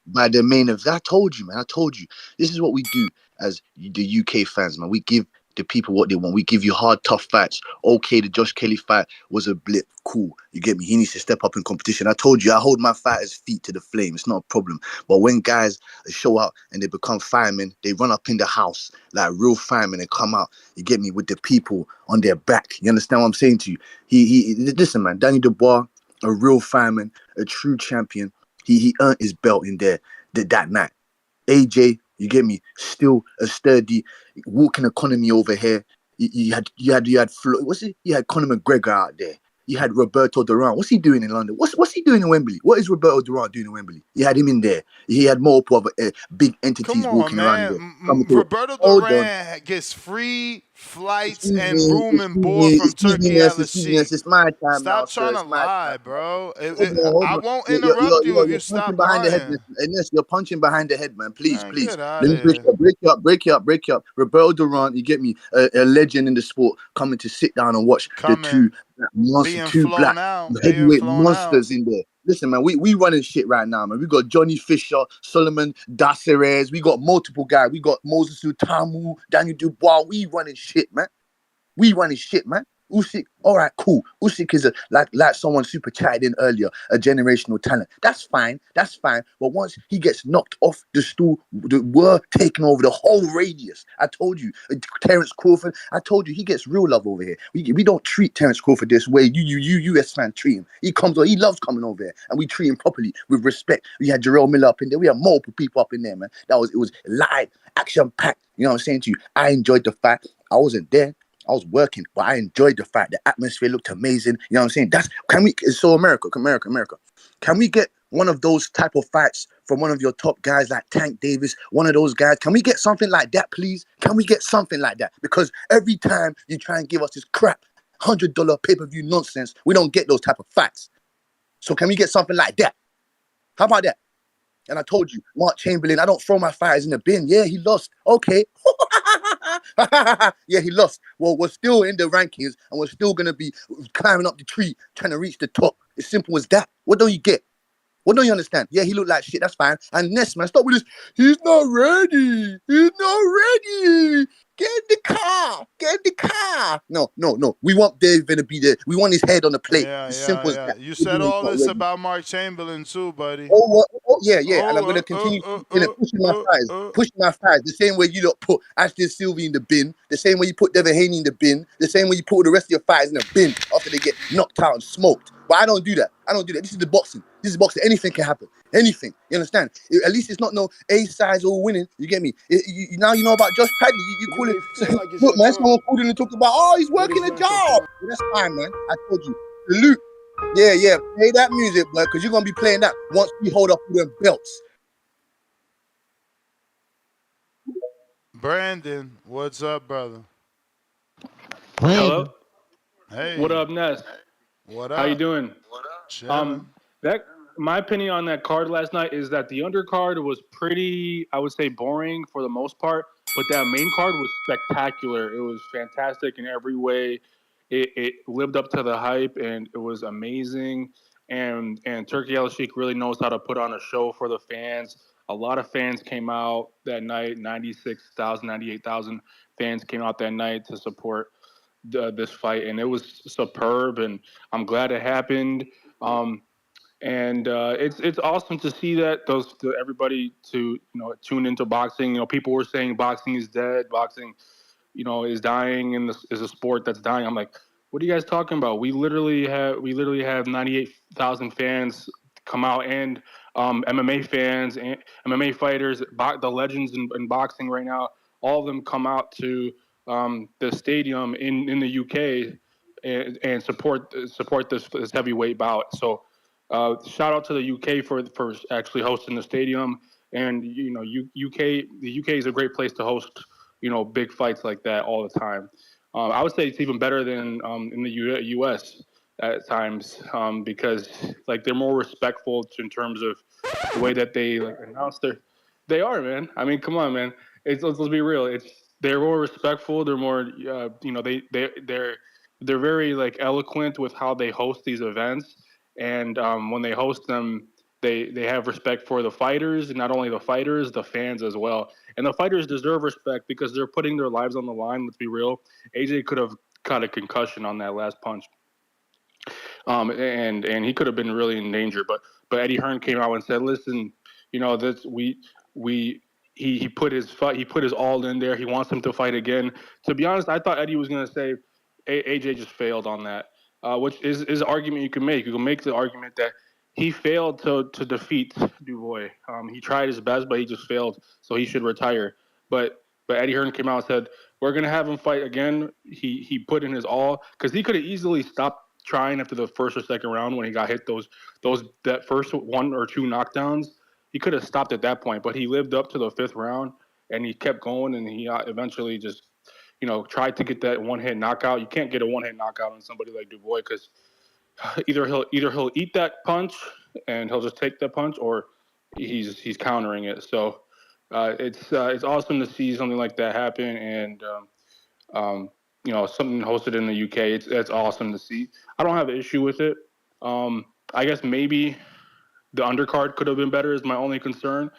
by the main event? I told you, man. I told you. This is what we do as the UK fans, man. We give the people what they want. We give you hard, tough fights. Okay, the Josh Kelly fight was a blip. Cool. You get me? He needs to step up in competition. I told you, I hold my fighters' feet to the flame. It's not a problem. But when guys show up and they become firemen, they run up in the house like real firemen and come out. You get me? With the people on their back. You understand what I'm saying to you? Listen, man. Danny Dubois, a real fireman, a true champion. He earned his belt in there that night. AJ, you get me? Still a sturdy walking economy over here. You had what's it? You had Conor McGregor out there. You had Roberto Duran. What's he doing in London? What's he doing in Wembley? What is Roberto Duran doing in Wembley? You had him in there. He had multiple other big entities walking around there. Roberto Duran gets free flights and room and board from Turkey Excuse me, it's my time. Stop now, trying to lie, bro. Hold I on. won't interrupt you if you You're stop punching behind the head, lying. Unless you're punching behind the head, man. Please. Get Let me break you up. Roberto Duran, you get me? A legend in the sport coming to sit down and watch the two black heavyweight monsters in there. Listen, man, we running shit right now, man. We got Johnny Fisher, Solomon Daceres. We got multiple guys. We got Moses Utamu, Daniel Dubois. We running shit, man. Usyk, all right, cool. Usyk is like someone super chatted in earlier, a generational talent. That's fine. But once he gets knocked off the stool, we're taking over the whole radius. I told you, Terence Crawford. I told you, he gets real love over here. We don't treat Terence Crawford this way. You US fan treat him. He loves coming over here, and we treat him properly with respect. We had Jarrell Miller up in there. We had multiple people up in there, man. It was live, action packed. You know what I'm saying to you? I enjoyed the fight. I wasn't there. I was working, but I enjoyed the fact the atmosphere looked amazing. You know what I'm saying? America. Can we get one of those type of fights from one of your top guys like Tank Davis, one of those guys? Can we get something like that, please? Can we get something like that? Because every time you try and give us this crap $100 pay-per-view nonsense, we don't get those type of fights. So can we get something like that? How about that? And I told you, Mark Chamberlain, I don't throw my fighters in the bin. Yeah, he lost. Okay. Yeah, he lost. Well, we're still in the rankings and we're still going to be climbing up the tree trying to reach the top. It's simple as that. What don't you get? What don't you understand? Yeah, he looked like shit. That's fine. And Ness, man, stop with this. He's not ready. Get in the car. No. We want David to be there. We want his head on the plate. It's simple as that. You said all this about Mark Chamberlain too, buddy. Yeah. And I'm going to continue pushing my thighs. The same way you don't put Ashton Sylvie in the bin. The same way you put Devin Haney in the bin. The same way you put the rest of your fighters in the bin after they get knocked out and smoked. But I don't do that. This is the boxing. Anything can happen. Anything. You understand? At least it's not no A size or winning. You get me? Now you know about Josh Padley. You call it. Look, man, someone called in and talked about, he's working a job. That's fine, man. I told you. Salute. Yeah. Play that music, blood, because you're going to be playing that once we hold up them belts. Brandon, what's up, brother? Hello. Hey. What up, Ness? What up? How you doing? Chilling. My opinion on that card last night is that the undercard was pretty, I would say, boring for the most part, but that main card was spectacular. It was fantastic in every way. It lived up to the hype, and it was amazing. And Turkey Al-Sheikh really knows how to put on a show for the fans. A lot of fans came out that night. 96,000, 98,000 fans came out that night to support this fight, and it was superb. And I'm glad it happened. It's awesome to see that everybody to tune into boxing. People were saying boxing is dead, boxing, is dying, and is a sport that's dying. I'm like, what are you guys talking about? We literally have 98,000 fans come out, and MMA fans and MMA fighters, the legends in boxing right now. All of them come out to the stadium in the UK and support this heavyweight bout. So. Shout out to the UK for actually hosting the stadium, and the UK is a great place to host big fights like that all the time. I would say it's even better than in the U.S. at times because like they're more respectful in terms of the way that they like announce their. They are, man. I mean, come on, man. Let's be real. They're more respectful. They're more they're very like eloquent with how they host these events, and when they host them, they have respect for the fighters, and not only the fighters, the fans as well. And the fighters deserve respect because they're putting their lives on the line. Let's be real. AJ could have caught a concussion on that last punch, and he could have been really in danger. But Eddie Hearn came out and said, "Listen, this he put his fight, he put his all in there. He wants him to fight again." To be honest, I thought Eddie was going to say AJ just failed on that, which is an argument you can make. You can make the argument that he failed to defeat Dubois. He tried his best, but he just failed, so he should retire. But Eddie Hearn came out and said, "We're going to have him fight again." He put in his all because he could have easily stopped trying after the first or second round when he got hit that first 1 or 2 knockdowns. He could have stopped at that point, but he lived up to the 5th round and he kept going, and he eventually just tried to get that one-hit knockout. You can't get a one-hit knockout on somebody like Dubois because either he'll eat that punch and he'll just take that punch, or he's countering it. So it's awesome to see something like that happen, and something hosted in the UK. It's awesome to see. I don't have an issue with it. I guess maybe the undercard could have been better is my only concern.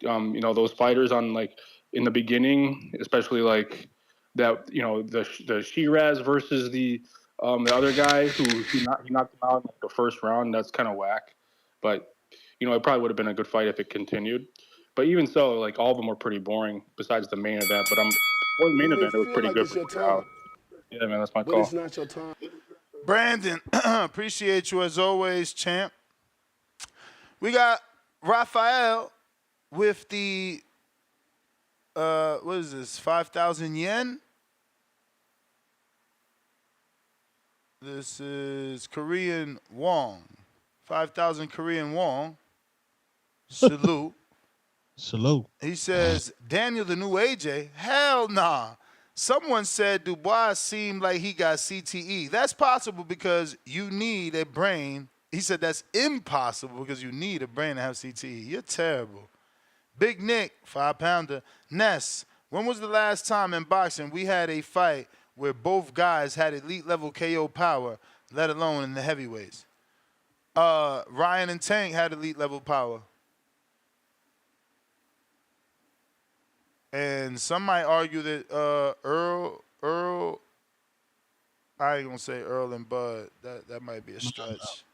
Those fighters on like in the beginning, especially like that, the Shiraz versus the other guy he knocked him out in like the first round. That's kind of whack. But it probably would have been a good fight if it continued. But even so, like all of them were pretty boring besides the main event. But for the main event, it was pretty good for the crowd. Yeah, man, that's my call. But it's not your time. Brandon, appreciate you as always, champ. We got Rafael with the, what is this, 5,000 yen? This is Korean won. 5,000 Korean won. Salute. Salute. He says, Daniel, the new AJ? Hell nah. Someone said Dubois seemed like he got CTE. That's possible because you need a brain. He said that's impossible because you need a brain to have CTE. You're terrible. Big Nick, 5-pounder. Ness, when was the last time in boxing we had a fight where both guys had elite level KO power, let alone in the heavyweights? Ryan and Tank had elite level power. And some might argue that Earl, I ain't gonna say Earl and Bud. That might be a stretch.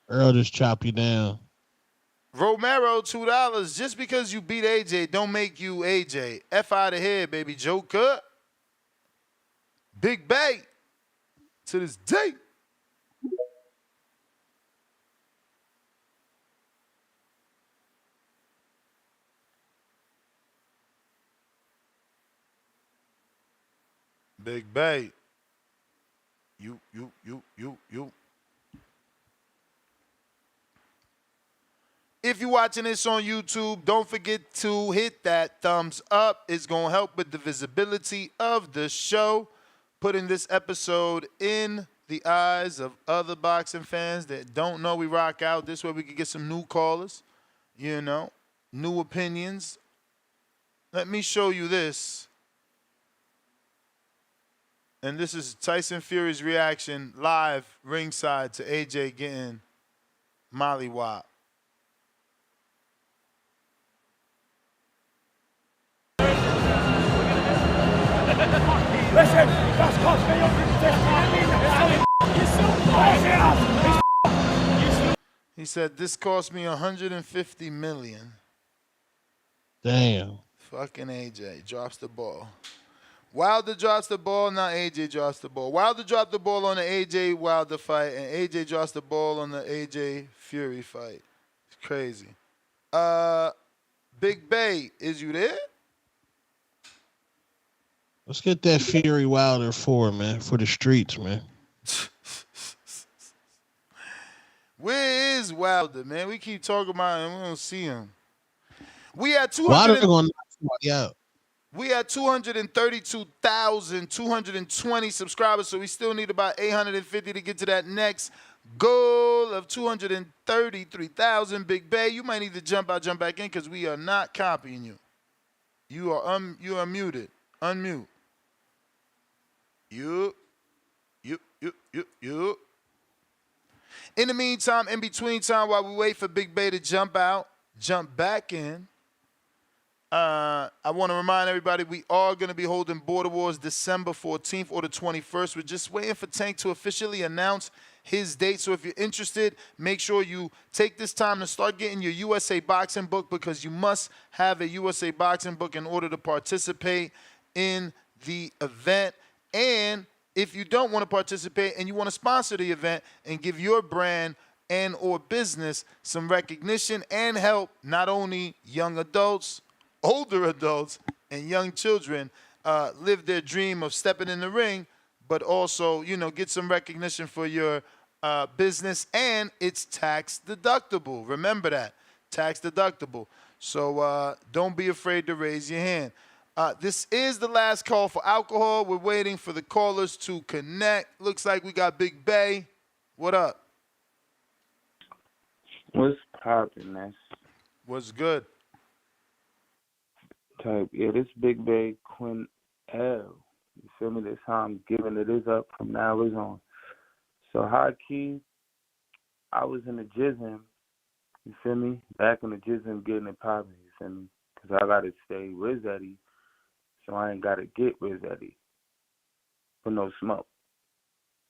Earl just chop you down. Romero, $2. Just because you beat AJ don't make you AJ. F out of here, baby. Joe Cut. Big Bay. To this day. Big Bay. You. If you're watching this on YouTube, don't forget to hit that thumbs up. It's going to help with the visibility of the show, putting this episode in the eyes of other boxing fans that don't know we rock out. This way we can get some new callers, new opinions. Let me show you this. And this is Tyson Fury's reaction live ringside to AJ getting mollywop. Listen, das cost me 150 million. He said, this cost me $150 million. Damn. Fucking AJ drops the ball. Wilder drops the ball, now AJ drops the ball. Wilder dropped the ball on the AJ Wilder fight, and AJ drops the ball on the AJ Fury fight. It's crazy. Big Bay, is you there? Let's get that Fury Wilder for the streets, man. Where is Wilder, man? We keep talking about him. We don't see him. We had 200. Wilder gonna knock somebody out. We at 232,220 subscribers, so we still need about 850 to get to that next goal of 233,000. Big Bay, you might need to jump back in because we are not copying you. You are muted. Unmute. You. In the meantime, in between time, while we wait for Big Bay to jump back in, I want to remind everybody we are going to be holding Border Wars December 14th or the 21st. We're just waiting for Tank to officially announce his date. So if you're interested, make sure you take this time to start getting your USA Boxing book, because you must have a USA Boxing book in order to participate in the event. And if you don't want to participate and you want to sponsor the event and give your brand and or business some recognition and help not only young adults, older adults, and young children live their dream of stepping in the ring, but also, get some recognition for your business, and it's tax deductible. Remember that, tax deductible. So don't be afraid to raise your hand. This is the last call for alcohol. We're waiting for the callers to connect. Looks like we got Big Bay. What up? What's poppin', man? What's good? Type, yeah, this Big Bay Quinn L. You feel me? This how I'm giving it is up from now on. So high key, I was in the gym. You feel me? Back in the gym getting it poppin'. You feel me? Because I gotta stay with Eddie. So I ain't got to get with Eddie for no smoke.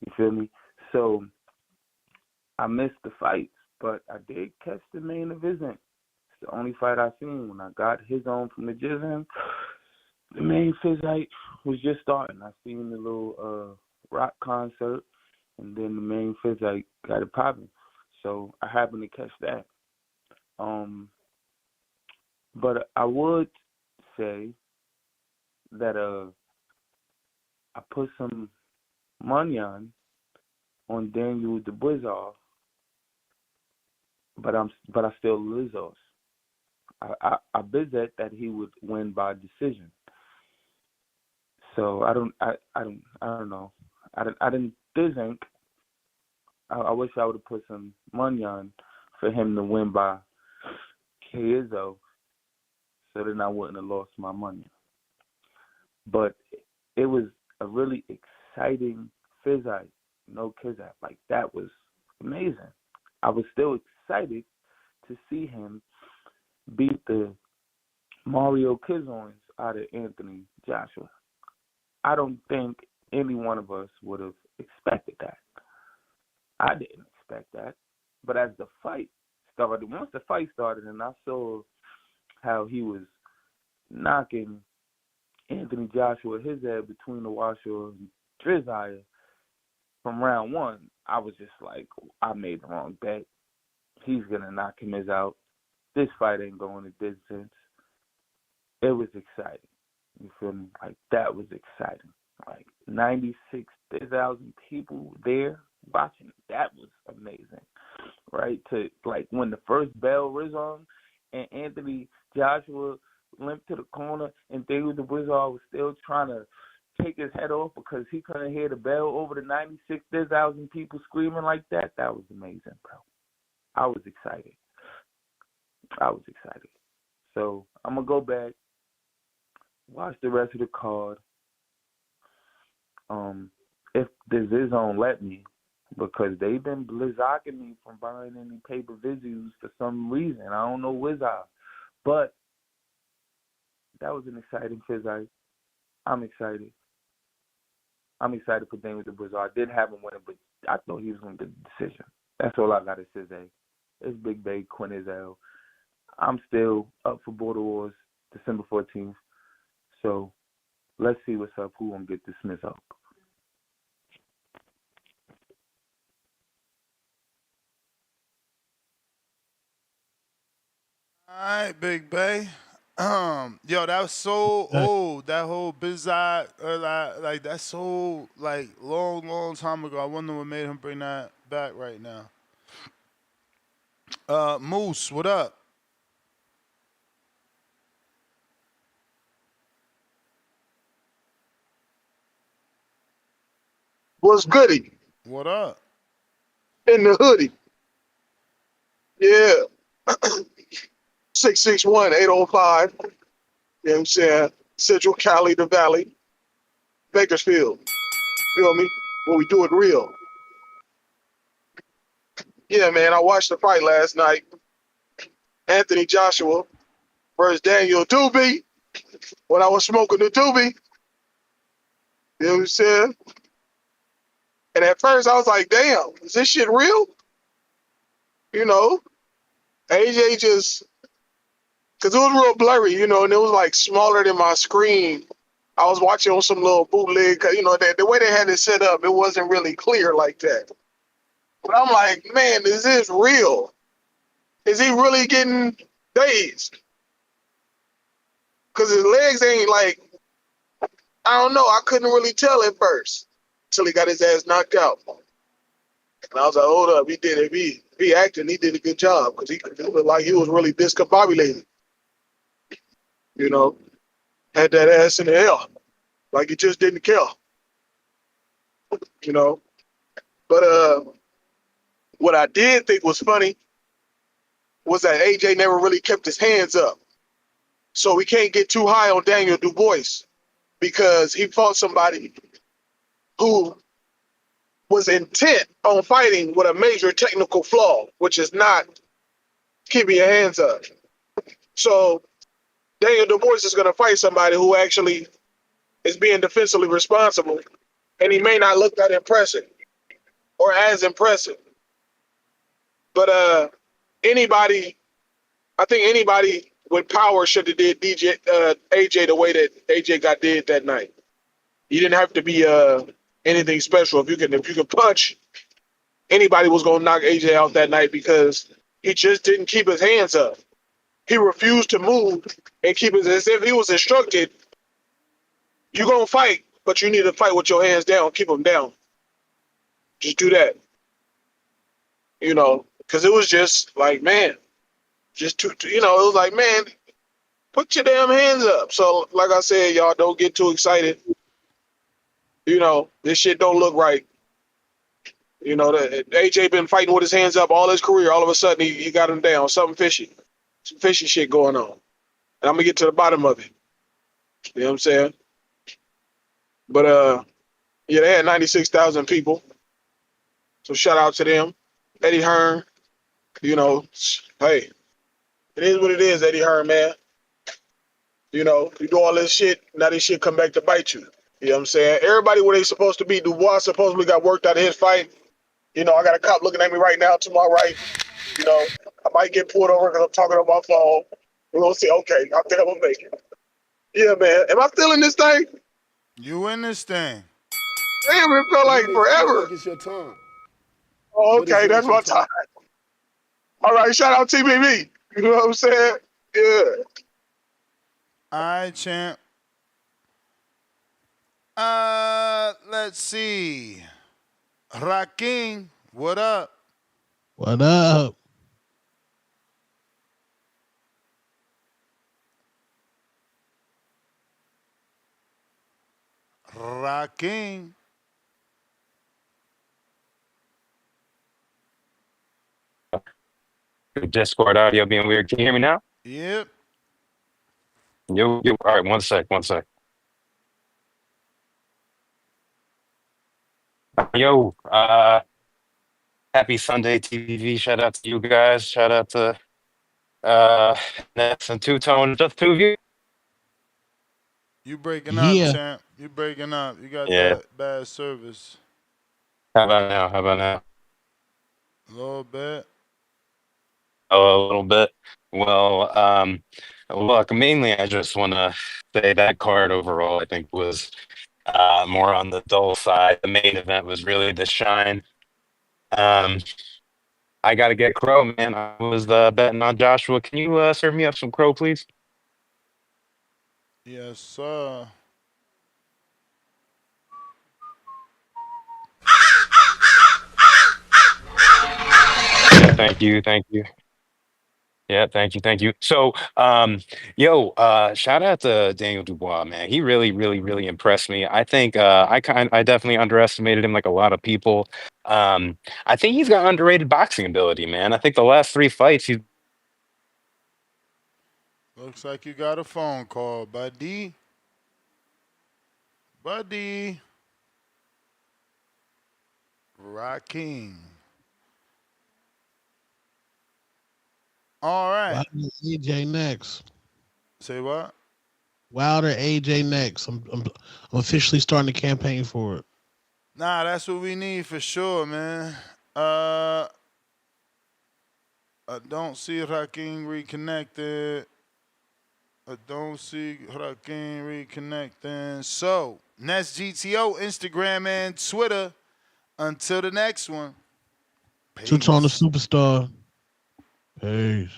You feel me? So I missed the fights, but I did catch the main event. It's the only fight I seen. When I got his on from the gym, the main fight was just starting. I seen the little rock concert, and then the main fight got it popping. So I happened to catch that. But I would say that I put some money on Daniel Dubois, but I still Lizos. I bet that he would win by decision. So I don't know. I didn't think. I wish I would have put some money on for him to win by KO, so then I wouldn't have lost my money. But it was a really exciting fight. No Kizak. Like, that was amazing. I was still excited to see him beat the Mario Kizoins out of Anthony Joshua. I don't think any one of us would have expected that. I didn't expect that. But as the fight started, once the fight started and I saw how he was knocking Anthony Joshua, his head between the washer and Trizaya from round one, I was just like, I made the wrong bet. He's going to knock him out. This fight ain't going a distance. It was exciting. You feel me? Like, that was exciting. Like, 96,000 people there watching. That was amazing. Right? To, like, when the first bell was on and Anthony Joshua limped to the corner and David Dubois was still trying to take his head off because he couldn't hear the bell over the 96,000 people screaming like that. That was amazing, bro. I was excited. So I'm going to go back, watch the rest of the card. If the Zizone let me, because they've been blizzocking me from buying any pay-per-views for some reason. I don't know wizard. But that was an exciting fight. I'm excited. For Daniel Dubois. I did have him winning, but I thought he was going to get the decision. That's all I got to say today. It's Big Bay Quinzel. I'm still up for Border Wars December 14th. So let's see what's up. Who going to get dismissed up? All right, Big Bay. Yo, that was so old. That whole bizarre, like that's so like long time ago. I wonder what made him bring that back right now. Moose, what up? What's goody? What up? In the hoodie. Yeah. 661-805. You know what I'm saying? Central Cali, the Valley. Bakersfield. Feel me? Where we do it real. Yeah, man, I watched the fight last night. Anthony Joshua versus Daniel Dubois. When I was smoking the Dubois. You know what I'm saying? And at first I was like, damn, is this shit real? You know? AJ just, because it was real blurry, you know, and it was like smaller than my screen. I was watching on some little bootleg, you know, the way they had it set up, it wasn't really clear like that. But I'm like, man, is this real? Is he really getting dazed? Because his legs ain't like, I don't know, I couldn't really tell at first until he got his ass knocked out. And I was like, hold up, he did it. If he acting, he did a good job because he looked like he was really discombobulated. You know, had that ass in the air like he just didn't care. You know, but what I did think was funny was that AJ never really kept his hands up. So we can't get too high on Daniel Dubois because he fought somebody who was intent on fighting with a major technical flaw, which is not keeping your hands up. So Daniel Dubois is going to fight somebody who actually is being defensively responsible, and he may not look that impressive or as impressive. But I think anybody with power should have did AJ the way that AJ got did that night. You didn't have to be anything special. If you can punch, anybody was gonna knock AJ out that night because he just didn't keep his hands up. He refused to move and keep his, as if he was instructed, you're gonna fight, but you need to fight with your hands down, keep them down. Just do that. You know, because it was just like, man, just too, it was like, man, put your damn hands up. So, like I said, y'all don't get too excited. You know, this shit don't look right. You know, AJ been fighting with his hands up all his career. All of a sudden, he got him down. Something fishy. Some fishy shit going on. And I'm going to get to the bottom of it. You know what I'm saying? But, yeah, they had 96,000 people. So shout out to them. Eddie Hearn, you know, hey, it is what it is, Eddie Hearn, man. You know, you do all this shit, now this shit come back to bite you. You know what I'm saying? Everybody where they supposed to be. Dubois supposedly got worked out of his fight. You know, I got a cop looking at me right now to my right. You know, I might get pulled over because I'm talking on my phone. We're going to see, okay, I think I'm going to make it. Yeah, man. Am I still in this thing? You in this thing. Damn, it felt like forever. Like it's your time. Oh, okay, that's my time. All right, shout out TBV. You know what I'm saying? Yeah. All right, champ. Let's see. Rakim, what up? What up? Rakim. Discord audio being weird. Can you hear me now? Yep. Yo. All right, one sec. Yo, happy Sunday, TVV. Shout out to you guys. Shout out to Ness and Two Tone. Just two of you. You breaking up, champ. You breaking up. You got that bad service. How about now? A little bit. Oh, a little bit. Well, look, mainly I just want to say that card overall, I think, was more on the dull side. The main event was really the shine. I got to get Crow, man. I was betting on Joshua. Can you serve me up some Crow, please? Yes, sir. Thank you. Yeah, thank you. So, shout out to Daniel Dubois, man. He really, really, really impressed me. I think I definitely underestimated him like a lot of people. I think he's got underrated boxing ability, man. I think the last 3 fights he's Looks like you got a phone call, buddy. Buddy. Rakim. All right. Wilder, AJ next. Say what? Wilder, AJ next. I'm officially starting the campaign for it. Nah, that's what we need for sure, man. I don't see Rakim reconnected. I don't see Rakim reconnecting. So, next GTO, Instagram, and Twitter. Until the next one. Two-tone the superstar. Peace.